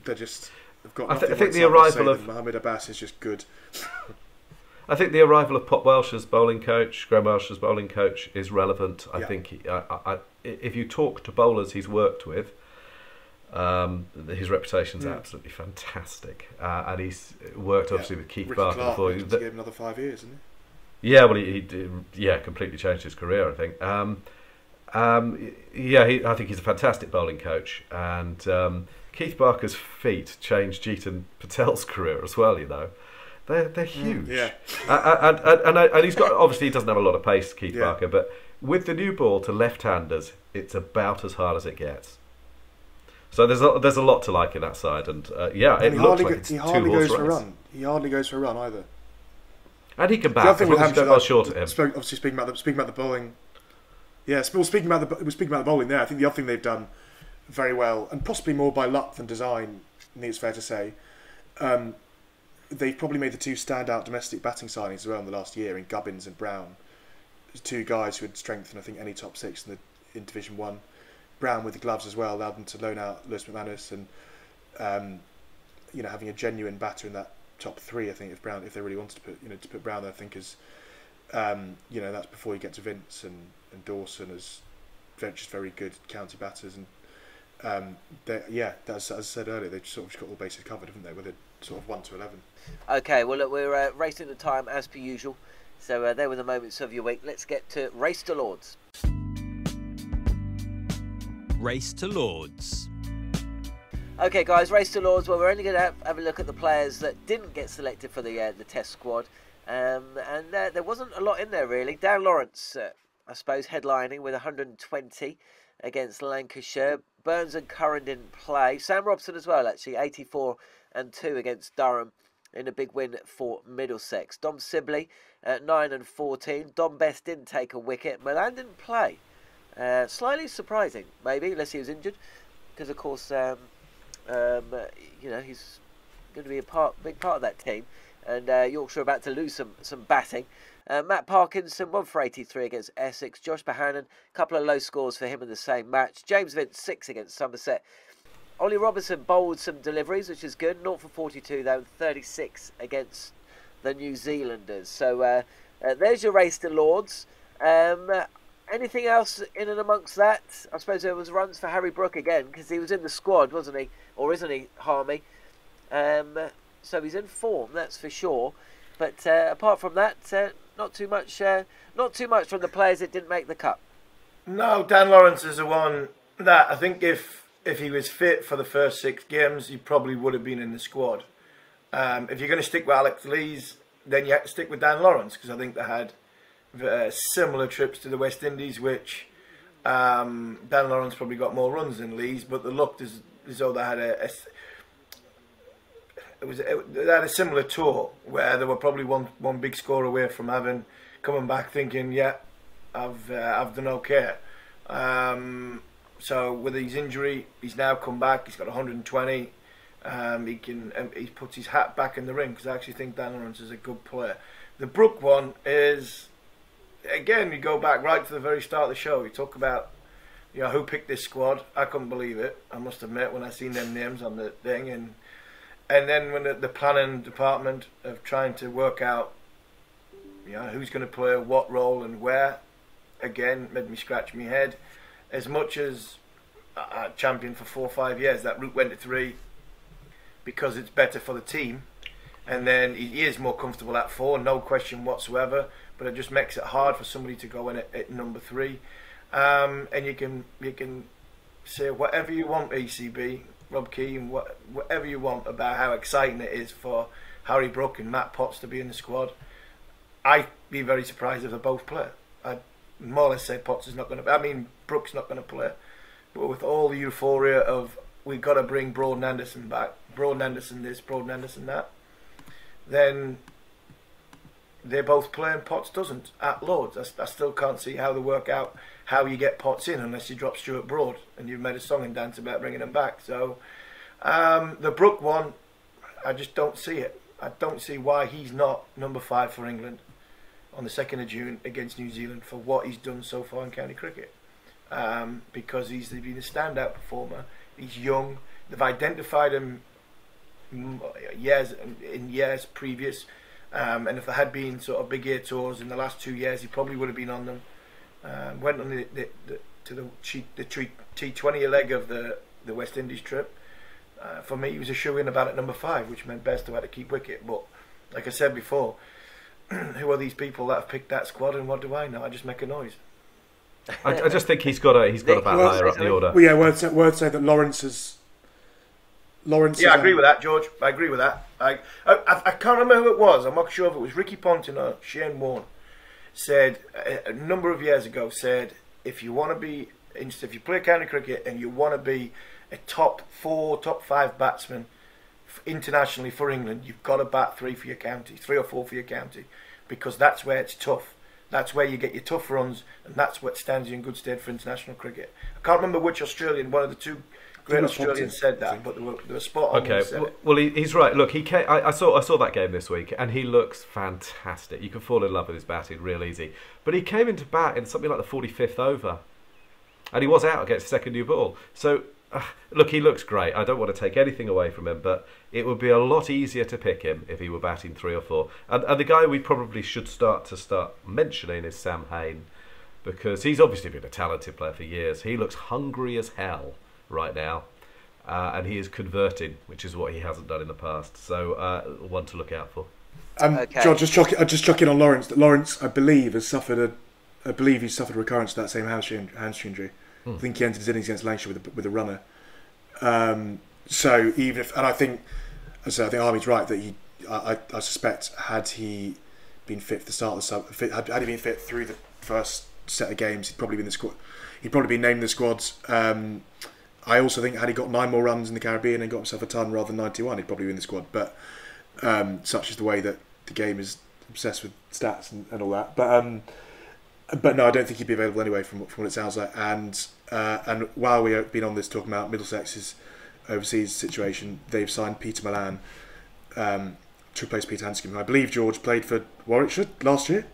They've got. I think the arrival of Mohammed Abbas is just good. I think the arrival of Pop Welsh as bowling coach, Graham Welsh as bowling coach, is relevant. I think if you talk to bowlers he's worked with, his reputation's absolutely fantastic, and he's worked obviously with Keith Barker before. He gave him another 5 years, didn't he? Yeah, well, he did, completely changed his career, I think. I think he's a fantastic bowling coach, and Keith Barker's feat changed Jeetan Patel's career as well. They're huge, and he's got, obviously he doesn't have a lot of pace, Keith Barker, but with the new ball to left-handers, it's about as hard as it gets. So there's a lot to like in that side, and it looks like it's he hardly two-horse goes for a race. run. He hardly goes for a run either. And he can bat. The other thing with Hampshire, short at him. Obviously speaking about the bowling. Yeah, speaking about the bowling there. I think the other thing they've done very well, and possibly more by luck than design, I think it's fair to say, they've probably made the two standout domestic batting signings as well in the last year in Gubbins and Brown. There's two guys who had strengthened, I think, any top six in Division 1. Brown with the gloves as well allowed them to loan out Lewis McManus, and having a genuine batter in that top 3. I think if they really wanted to put Brown there, I think is that's before you get to Vince and Dawson as just very good county batters, as I said earlier, they've sort of got all bases covered, haven't they, with a sort of 1 to 11. Okay, well look, we're racing the time as per usual. So there were the moments of your week. Let's get to Race to Lords. Race to Lords. Okay, guys, Race to Lords. Well, we're only going to have a look at the players that didn't get selected for the Test squad, and there wasn't a lot in there really. Dan Lawrence, I suppose, headlining with 120 against Lancashire. Burns and Curran didn't play. Sam Robson as well, actually, 84 and 2 against Durham in a big win for Middlesex. Dom Sibley at 9 and 14. Dom Best didn't take a wicket. Milan didn't play. Slightly surprising, maybe, unless he was injured, because of course, you know, he's going to be a big part of that team. And Yorkshire are about to lose some batting. Matt Parkinson, 1 for 83 against Essex. Josh Bohannon, a couple of low scores for him in the same match. James Vince, 6 against Somerset. Ollie Robinson bowled some deliveries, which is good. 0 for 42, though, 36 against the New Zealanders. So there's your Race to Lords. Anything else in and amongst that? I suppose there was runs for Harry Brooke again, because he was in the squad, wasn't he? Or isn't he, Harmy? So he's in form, that's for sure. But apart from that, not too much from the players that didn't make the cut. No, Dan Lawrence is the one that I think if he was fit for the first 6 games, he probably would have been in the squad. If you're going to stick with Alex Lees, then you have to stick with Dan Lawrence, because I think they had similar trips to the West Indies, which Dan Lawrence probably got more runs than Lees, but they looked as though they had they had a similar tour where they were probably one big score away from coming back thinking, yeah, I've done okay. So with his injury, he's now come back. He's got 120. He puts his hat back in the ring, because I actually think Dan Lawrence is a good player. The Brooke one is, again, you go back right to the very start of the show. We talk about, you know, who picked this squad. I couldn't believe it, I must admit, when I seen them names on the thing, and then when the planning department of trying to work out, you know, who's going to play what role and where, again, made me scratch my head. As much as I championed for 4 or 5 years, that route went to 3 because it's better for the team, and then he is more comfortable at 4, no question whatsoever. But it just makes it hard for somebody to go in at number 3. And you can say whatever you want, ECB, Rob Keane, whatever you want about how exciting it is for Harry Brooke and Matt Potts to be in the squad. I'd be very surprised if they both play. I'd more or less say Potts is not going to. I mean, Brooke's not going to play. But with all the euphoria of we've got to bring Broden Anderson back, Broden Anderson this, Broden Anderson that, then they both play and Potts doesn't at Lords. I still can't see how they work out how you get Potts in unless you drop Stuart Broad and you've made a song and dance about bringing him back. So the Brooke one, I just don't see it. I don't see why he's not number 5 for England on the 2nd of June against New Zealand for what he's done so far in county cricket. Because he's been a standout performer. He's young. They've identified him years previous. And if there had been sort of big air tours in the last 2 years, he probably would have been on them. Went on the T20 leg of the West Indies trip. For me, he was a shoe-in about at number 5, which meant Bairstow had to keep wicket. But like I said before, who are these people that have picked that squad, and what do I know? I just make a noise. I just think he's got a bat higher up the order. Well, yeah, word say that Lawrence is. Yeah, I agree with that, George. I agree with that. I can't remember who it was. I'm not sure if it was Ricky Ponting or Shane Warne. Said a number of years ago, said if you want to be, if you play county cricket and you want to be a top 4, top 5 batsman internationally for England, you've got to bat 3 for your county, 3 or 4 for your county, because that's where it's tough. That's where you get your tough runs, and that's what stands you in good stead for international cricket. I can't remember which Australian, one of the 2 great Australians said that, but they were spot on. Okay, well, he's right. Look, he came, I saw that game this week, and he looks fantastic. You can fall in love with his batting real easy. But he came into bat in something like the 45th over, and he was out against the second new ball. So, look, he looks great. I don't want to take anything away from him, but it would be a lot easier to pick him if he were batting 3 or 4. And the guy we probably should start mentioning is Sam Haynes, because he's obviously been a talented player for years. He looks hungry as hell right now. And he is converting, which is what he hasn't done in the past. So one to look out for. Okay. John, just chuck in on Lawrence. That Lawrence, I believe, he's suffered a recurrence of that same hamstring injury. I think he entered his innings against Lancashire with a runner. So even if, and I think Harmy's right that I suspect had he been fit for the start of the had he been fit through the first set of games, he'd probably been the squad. He'd probably been named in the squads. I also think had he got 9 more runs in the Caribbean and got himself a ton rather than 91, he'd probably be in the squad. But such is the way that the game is obsessed with stats and all that. But no, I don't think he'd be available anyway from what it sounds like. And while we've been on this talking about Middlesex's overseas situation, they've signed Peter Milan to replace Peter Hanscom, who I believe George played for Warwickshire last year.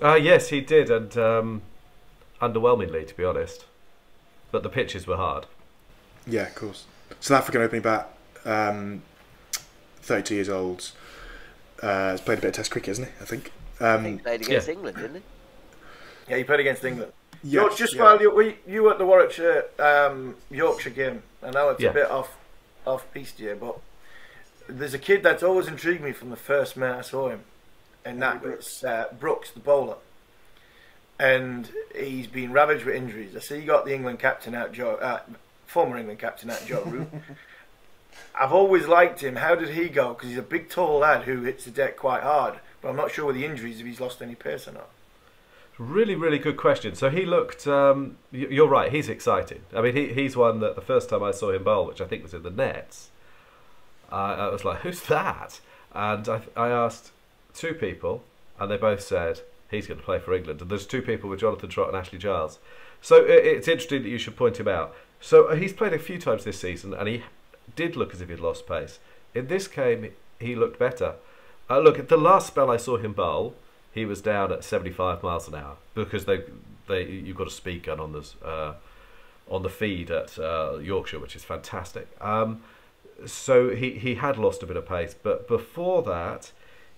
Yes, he did, and underwhelmingly, to be honest. But the pitches were hard. Yeah, of course. South African opening bat, 32 years old. Has played a bit of Test cricket, hasn't he? I think. He played against England, didn't he? Yeah, he played against England. Yes, George, just while you were at the Warwickshire Yorkshire game, I know it's a bit off piste here, but there's a kid that's always intrigued me from the first minute I saw him, and that was Brooks, the bowler. And he's been ravaged with injuries. I see you got the England captain out, former England captain out, Joe Root. I've always liked him. How did he go? Because he's a big, tall lad who hits the deck quite hard. But I'm not sure with the injuries if he's lost any pace or not. Really, really good question. So he looked. You're right. He's exciting. I mean, he's one that the first time I saw him bowl, which I think was in the nets, I was like, "Who's that?" And I asked 2 people, and they both said he's going to play for England. And there's 2 people with Jonathan Trott and Ashley Giles. So it's interesting that you should point him out. So he's played a few times this season, and he did look as if he'd lost pace. In this game, he looked better. Look, at the last spell I saw him bowl, he was down at 75 miles an hour because you've got a speed gun on the feed at Yorkshire, which is fantastic. So he had lost a bit of pace, but before that,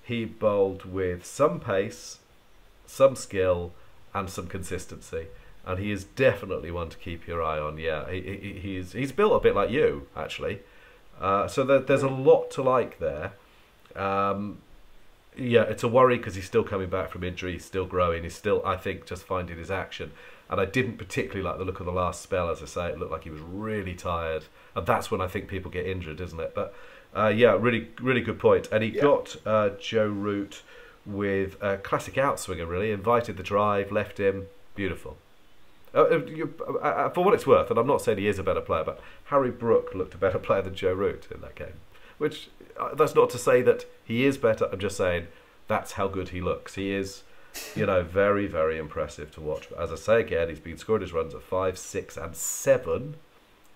he bowled with some pace, some skill, and some consistency. And he is definitely one to keep your eye on. Yeah, he's built a bit like you, actually. So there's a lot to like there. Yeah, it's a worry because he's still coming back from injury, he's still growing, he's still, I think, just finding his action. And I didn't particularly like the look of the last spell, as I say. It looked like he was really tired. And that's when I think people get injured, isn't it? But yeah, really, really good point. And he got Joe Root with a classic outswinger, really. Invited the drive, left him. Beautiful. For what it's worth, and I'm not saying he is a better player, but Harry Brooke looked a better player than Joe Root in that game. Which, that's not to say that he is better, I'm just saying that's how good he looks. He is, very, very impressive to watch. But as I say again, he's been scoring his runs at 5, 6 and 7.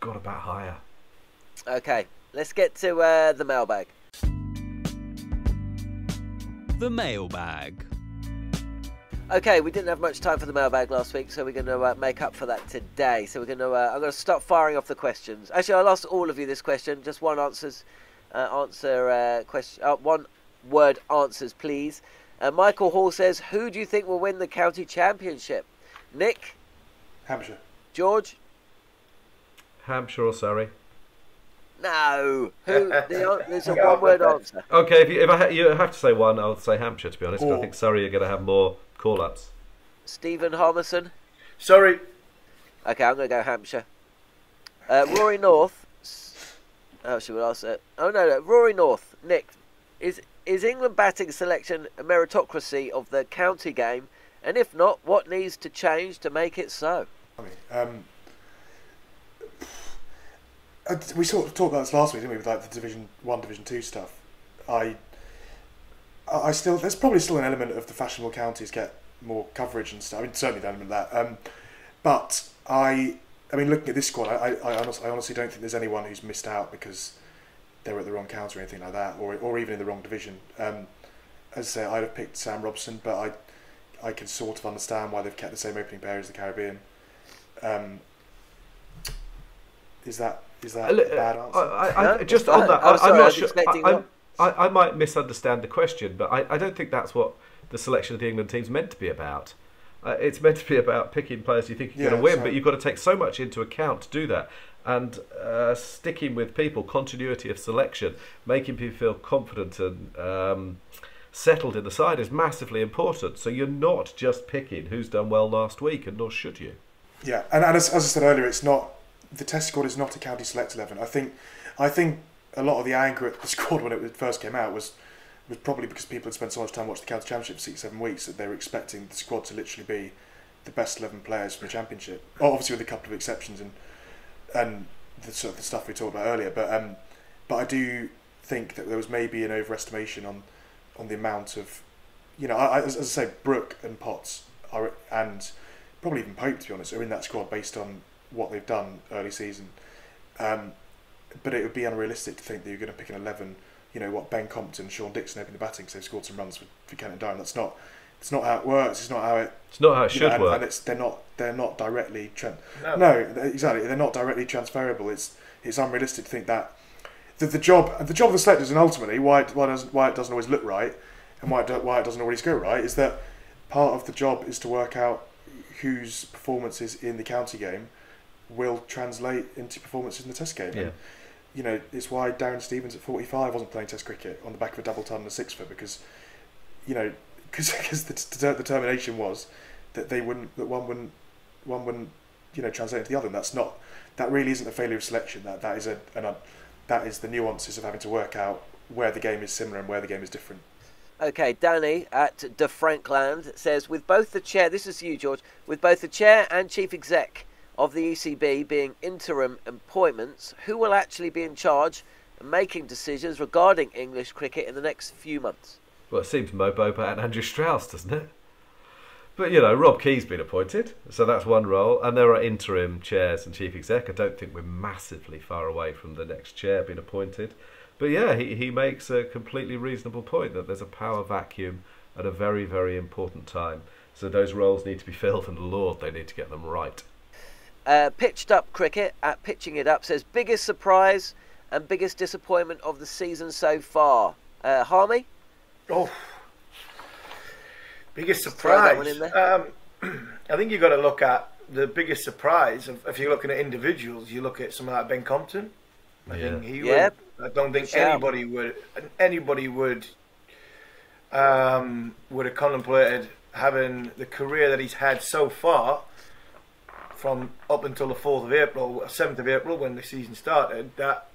Got about higher. Okay, let's get to the mailbag. The mailbag. Okay, we didn't have much time for the mailbag last week, so we're going to make up for that today. So we're going to. I'm going to start firing off the questions. Actually, I'll ask all of you this question. Just one one word answers, please. Michael Hall says, "Who do you think will win the county championship?" Nick. Hampshire. George. Hampshire or Surrey? No. Who? There's a one-word answer. Okay, you have to say one, I'll say Hampshire, to be honest. But I think Surrey are going to have more call-ups. Stephen Harmison. Sorry. Okay, I'm going to go Hampshire. Rory North. Oh, should we ask it? Oh no, Rory North. Nick, is England batting selection a meritocracy of the county game? And if not, what needs to change to make it so? I mean, we sort of talked about this last week, didn't we, with like the Division 1, Division 2 stuff. I still, there's probably still an element of the fashionable counties get more coverage and stuff. I mean, certainly the element of that. But I mean, looking at this squad, I honestly don't think there's anyone who's missed out because they were at the wrong county or anything like that, or even in the wrong division. As I say, I'd have picked Sam Robson, but I can sort of understand why they've kept the same opening pair as the Caribbean. Is that a bad answer? Just on that, I'm not sure. I might misunderstand the question, but I don't think that's what the selection of the England team's meant to be about. It's meant to be about picking players you think you're going to win, but you've got to take so much into account to do that. And sticking with people, continuity of selection, making people feel confident and settled in the side is massively important. So you're not just picking who's done well last week, and nor should you. Yeah, and as I said earlier, it's not, the Test squad is not a county select 11. I think a lot of the anger at the squad when it first came out was probably because people had spent so much time watching the county championship for 6-7 weeks that they were expecting the squad to literally be the best 11 players from the championship. Obviously with a couple of exceptions and the sort of the stuff we talked about earlier, but I do think that there was maybe an overestimation on the amount of, you know, as I say, Brooke and Potts are, and probably even Pope, to be honest, are in that squad based on what they've done early season. But it would be unrealistic to think that you're going to pick an 11. You know what, Ben Compton, Sean Dixon open the batting because they've scored some runs for Kent and Durham. It's not how it works. It's not how it should work. And they're not directly no, exactly. They're not directly transferable. It's unrealistic to think that the job of the selectors, and ultimately why it doesn't always look right and why it doesn't always go right, is that part of the job is to work out whose performances in the county game will translate into performances in the Test game. Yeah. And, you know, it's why Darren Stevens at 45 wasn't playing Test cricket on the back of a double ton and a 6-foot, because, you know, because the determination was that one wouldn't you know, translate into the other. And that really isn't a failure of selection. That is the nuances of having to work out where the game is similar and where the game is different. Okay, Danny at De Frankland says, with both the chair, this is you, George, with both the chair and chief exec of the ECB being interim appointments, who will actually be in charge and making decisions regarding English cricket in the next few months? Well, it seems Mo Boba and Andrew Strauss, doesn't it? But, you know, Rob Key's been appointed, so that's one role, and there are interim chairs and chief exec. I don't think we're massively far away from the next chair being appointed. But yeah, he makes a completely reasonable point that there's a power vacuum at a very, very important time. So those roles need to be filled, and Lord, they need to get them right. Pitched Up Cricket at Pitching It Up says, biggest surprise and biggest disappointment of the season so far. Harmy? Oh, biggest surprise. Throw that one in there. I think you've got to look at the biggest surprise. If you're looking at individuals, you look at someone like Ben Compton. I think he would. I don't think anybody would have contemplated having the career that he's had so far, from up until the 4th of April, 7th of April when the season started, that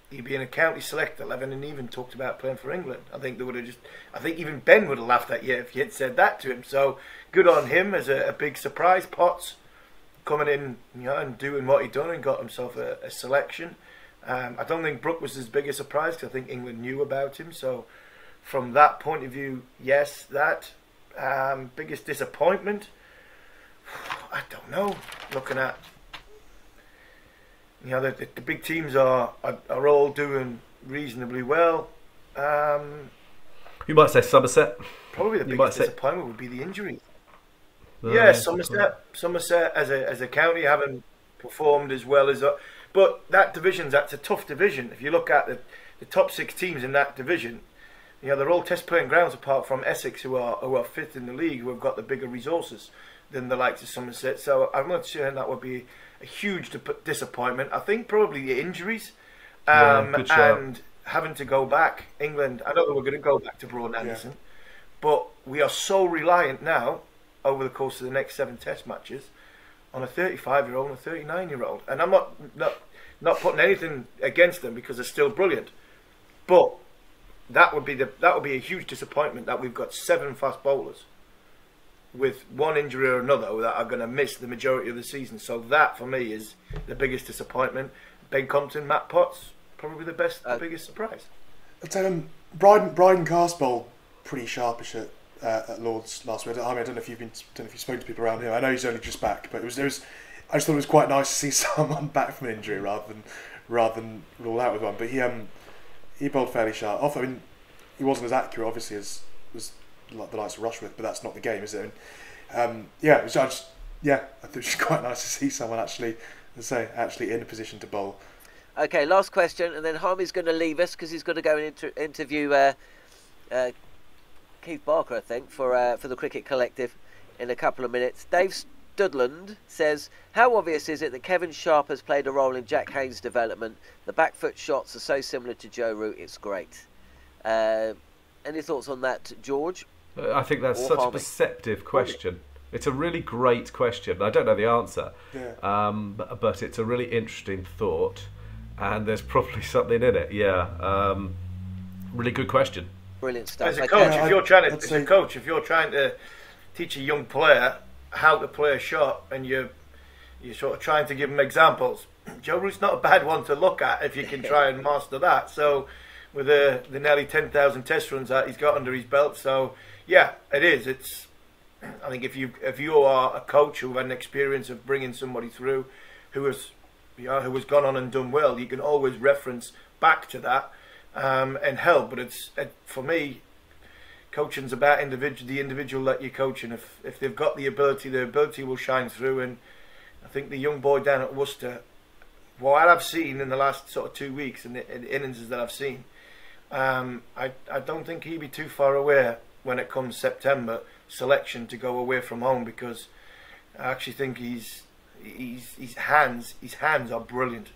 he'd be in a county select 11 and even talked about playing for England. I think I think even Ben would have laughed at you if you had said that to him. So good on him as a big surprise. Potts coming in, you know, and doing what he done and got himself a selection. I don't think Brooke was his biggest surprise because I think England knew about him. So from that point of view, yes, that. Biggest disappointment, I don't know. Looking at, you know, the big teams are all doing reasonably well. You might say Somerset. Probably the biggest disappointment would be the injuries. No, yeah, Somerset as a county haven't performed as well as, but that's a tough division. If you look at the top 6 teams in that division, you know, they're all Test playing grounds apart from Essex, who are 5th in the league, who have got the bigger resources than the likes of Somerset. So I'm not sure that would be a huge disappointment. I think probably the injuries and having to go back. England, I know that we're going to go back to Broad Anderson, but we are so reliant now over the course of the next 7 Test matches on a 35-year-old and a 39-year-old. And I'm not putting anything against them because they're still brilliant, but that would be a huge disappointment that we've got 7 fast bowlers with one injury or another that are going to miss the majority of the season. So that for me is the biggest disappointment. Ben Compton, Matt Potts, probably the biggest surprise. I'd say Bryden Castbowl pretty sharpish at Lords last week. I don't know if you've spoken to people around here. I know he's only just back, but I just thought it was quite nice to see someone back from an injury rather than rule out with one. But he bowled fairly sharp. I mean, he wasn't as accurate, obviously, as like the likes of Rushworth, but that's not the game, is it? And, I thought it was quite nice to see someone actually in a position to bowl. Okay, last question, and then Harmy's going to leave us because he's going to go and interview Keith Barker, I think, for the Cricket Collective in a couple of minutes. Dave Dudland says, how obvious is it that Kevin Sharp has played a role in Jack Haynes' development? The back foot shots are so similar to Joe Root, it's great. Any thoughts on that, George? I think that's such a perceptive question. It's a really great question. I don't know the answer, but it's a really interesting thought, and there's probably something in it. Yeah, really good question. Brilliant stuff. As a coach, if you're trying to teach a young player how to play a shot, and you're sort of trying to give them examples, Joe Root's not a bad one to look at if you can try and master that. So, with the nearly 10,000 test runs that he's got under his belt, so yeah, it is. I think if you are a coach who had an experience of bringing somebody through, who has gone on and done well, you can always reference back to that and help. But for me, coaching's about the individual that you're coaching. If they've got the ability will shine through. And I think the young boy down at Worcester, what I've seen in the last sort of 2 weeks and the innings that I've seen, I don't think he'd be too far away when it comes September selection to go away from home, because I actually think his hands are brilliant.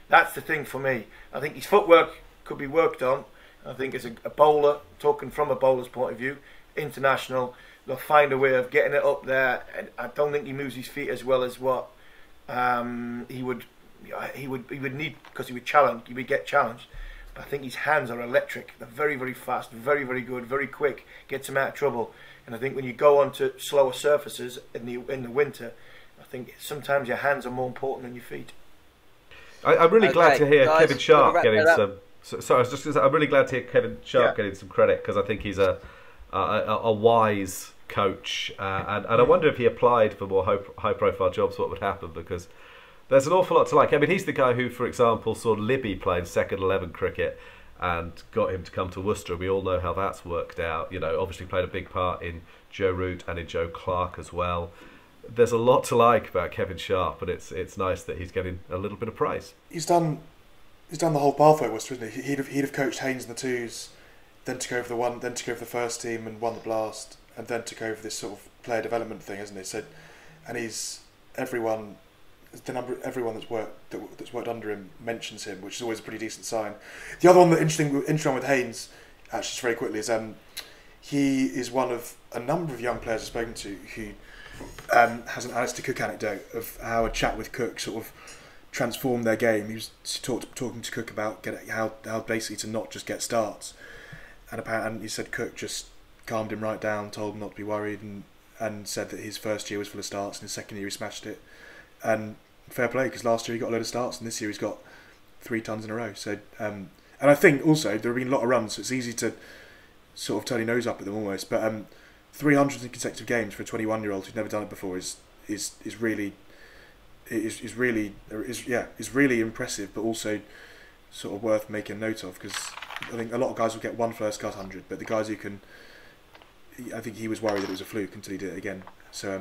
That's the thing for me. I think his footwork could be worked on. I think as a bowler, talking from a bowler's point of view, international, they'll find a way of getting it up there. And I don't think he moves his feet as well as what he would need, because he would get challenged. But I think his hands are electric. They're very, very fast, very, very good, very quick. Gets him out of trouble. And I think when you go on to slower surfaces in the winter, I think sometimes your hands are more important than your feet. I'm really glad to hear Kevin Sharp getting some. Sorry, I was just going to say, I'm really glad to hear Kevin Sharp getting some credit, because I think he's a wise coach, and I wonder if he applied for more high-profile jobs, what would happen, because there's an awful lot to like. I mean, he's the guy who, for example, saw Libby playing second 11 cricket and got him to come to Worcester. We all know how that's worked out. You know, obviously played a big part in Joe Root and in Joe Clark as well. There's a lot to like about Kevin Sharp, and it's nice that he's getting a little bit of praise. He's done the whole pathway at Worcester, isn't he? He'd have coached Haynes in the twos, then took over the first team and won the Blast, and then took over this sort of player development thing, hasn't he? So, and everyone that's worked under him mentions him, which is always a pretty decent sign. The other one that interesting with Haynes, actually, just very quickly, is he is one of a number of young players I've spoken to who has an Alistair Cook anecdote of how a chat with Cook sort of transformed their game. He was talking to Cook about how basically to not just get starts, and apparently he said Cook just calmed him right down, told him not to be worried, and said that his first year was full of starts, and his second year he smashed it. And fair play, because last year he got a load of starts, and this year he's got 3 tons in a row. So, and I think also there have been a lot of runs, so it's easy to sort of turn your nose up at them almost. But 300 in consecutive games for a 21-year-old who's never done it before is really impressive, but also sort of worth making note of, because I think a lot of guys will get one first class 100, but the guys who can, I think he was worried that it was a fluke until he did it again. So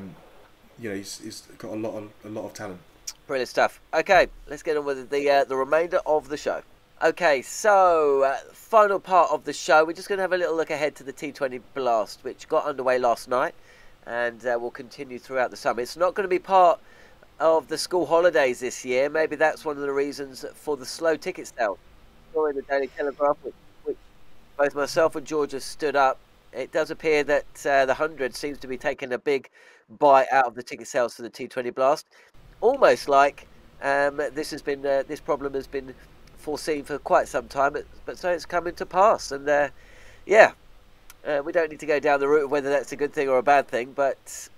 he's got a lot of talent. Brilliant stuff. Okay, let's get on with the remainder of the show. Okay, so final part of the show. We're just going to have a little look ahead to the T20 Blast, which got underway last night, and will continue throughout the summer. It's not going to be part of the school holidays this year. Maybe that's one of the reasons for the slow ticket sale. In the Daily Telegraph, which both myself and George have stood up, it does appear that the 100 seems to be taking a big bite out of the ticket sales for the T20 Blast. Almost like this problem has been foreseen for quite some time, but so it's coming to pass. And we don't need to go down the route of whether that's a good thing or a bad thing, but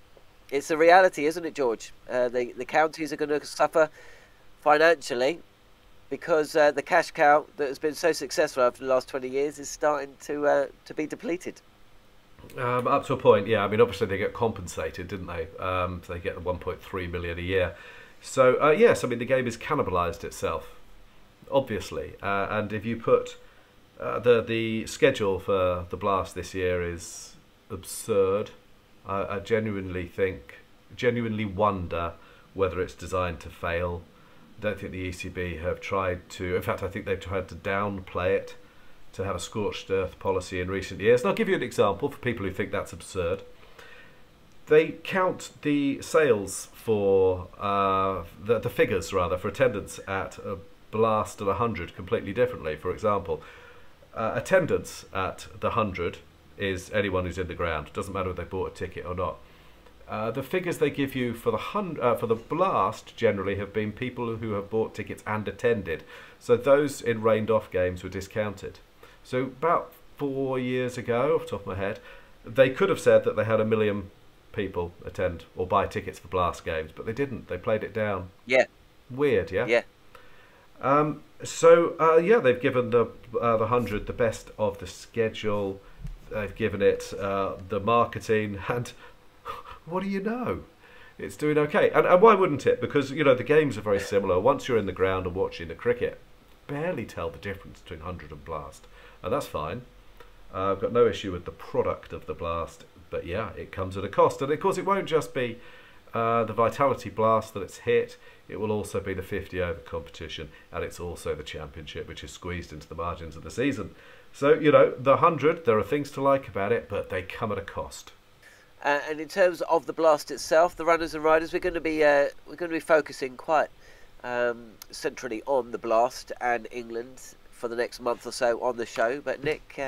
it's a reality, isn't it, George? The counties are going to suffer financially, because the cash cow that has been so successful over the last 20 years is starting to be depleted. Up to a point, yeah. I mean, obviously they get compensated, didn't they? So they get the 1.3 million a year. So yes, I mean the game has cannibalised itself, obviously. And if you put the schedule for the Blast this year is absurd. I genuinely wonder whether it's designed to fail. I don't think the ECB have tried to. In fact, I think they've tried to downplay it, to have a scorched earth policy in recent years. And I'll give you an example for people who think that's absurd. they count the sales for the figures rather for attendance at a Blast and 100 completely differently. For example, attendance at the 100 is anyone who's in the ground. It doesn't matter if they bought a ticket or not. The figures they give you for the Blast generally have been people who have bought tickets and attended. So those in rained-off games were discounted. So about 4 years ago, off the top of my head, they could have said that they had 1 million people attend or buy tickets for Blast games, but they didn't. They played it down. Yeah. Weird, yeah? Yeah. They've given the 100 the best of the schedule. They've given it the marketing, and what do you know? It's doing okay. And why wouldn't it? Because, you know, the games are very similar. Once you're in the ground and watching the cricket, barely tell the difference between 100 and Blast. And that's fine. I've got no issue with the product of the Blast, but yeah, it comes at a cost. And of course, it won't just be the Vitality Blast that it's hit. It will also be the 50 over competition, and it's also the championship, which is squeezed into the margins of the season. So, you know, the 100, there are things to like about it, but they come at a cost. And in terms of the Blast itself, the runners and riders, we're going to be focusing quite centrally on the Blast and England for the next month or so on the show. But Nick,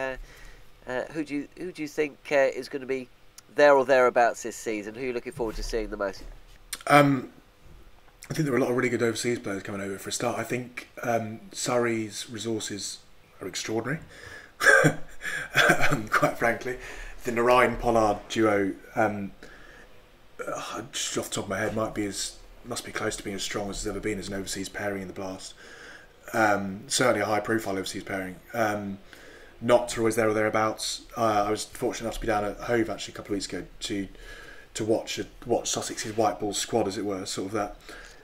who do you think is going to be there or thereabouts this season? Who are you looking forward to seeing the most? I think there are a lot of really good overseas players coming over. For a start, I think Surrey's resources are extraordinary. Quite frankly, the Narayan-Pollard duo, just off the top of my head, must be close to being as strong as it's ever been as an overseas pairing in the Blast. Certainly a high-profile overseas pairing. Not always there or thereabouts. I was fortunate enough to be down at Hove actually a couple of weeks ago to watch Sussex's white ball squad, as it were, sort of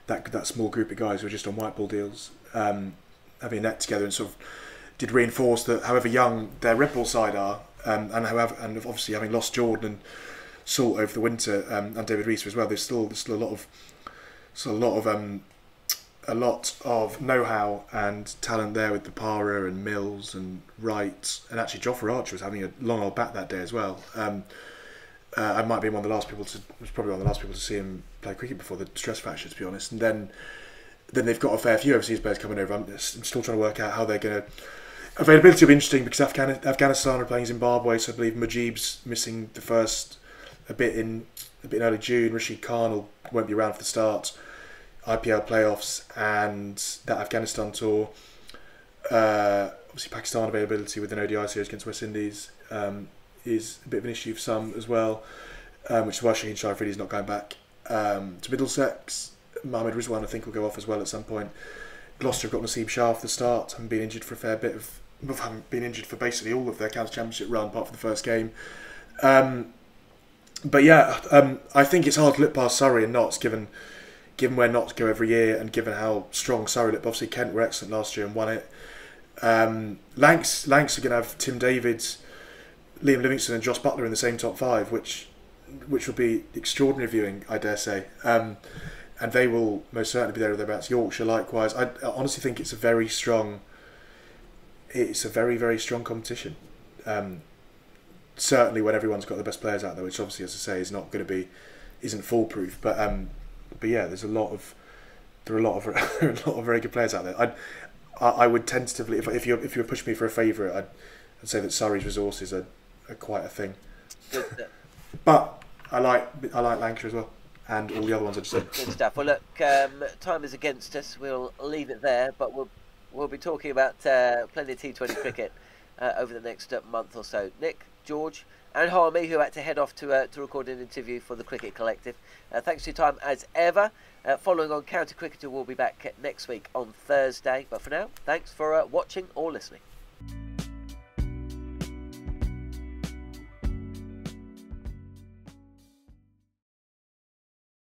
that small group of guys who were just on white ball deals, having a net together, and sort of did reinforce that however young their red ball side are, and obviously having lost Jordan and Salt over the winter, and David Rees as well, there's still a lot of know-how and talent there with Bapara and Mills and Wright, and actually Jofra Archer was having a long old bat that day as well. I might be one of the last people to see him play cricket before the stress fracture, to be honest. And then they've got a fair few overseas players coming over. I'm still trying to work out how they're going to. Availability will be interesting because Afghanistan are playing Zimbabwe, so I believe Mujib's missing the first a bit in early June. Rashid Khan won't be around for the start. IPL playoffs and that Afghanistan tour. Obviously, Pakistan availability with an ODI series against West Indies is a bit of an issue for some as well, which is why Shaheen Shah Afridi is not going back to Middlesex. Mohamed Rizwan, I think, will go off as well at some point. Gloucester have got Naseem Shah for the start, haven't been injured for haven't been injured for basically all of their county championship run, apart from the first game. But yeah, I think it's hard to look past Surrey and Notts, given where Notts go every year and given how strong Surrey look. Obviously, Kent were excellent last year and won it. Lancs are going to have Tim Davids, Liam Livingston and Josh Butler in the same top 5, which will be extraordinary viewing, I dare say. And they will most certainly be there or thereabouts. Yorkshire likewise. I honestly think it's a very, very strong competition. Certainly when everyone's got the best players out there, which obviously, as I say, isn't foolproof. But yeah, there are a lot of very good players out there. I would tentatively, if you were pushing me for a favourite, I'd say that Surrey's resources are quite a thing. But I like Lancashire as well, and all the other ones I just said. Good stuff. Well, look, time is against us. We'll leave it there, but we'll be talking about plenty of T20 cricket over the next month or so. Nick, George, and Harmy, who had to head off to record an interview for the Cricket Collective. Thanks for your time as ever. Following on, County Cricketer will be back next week on Thursday. But for now, thanks for watching or listening.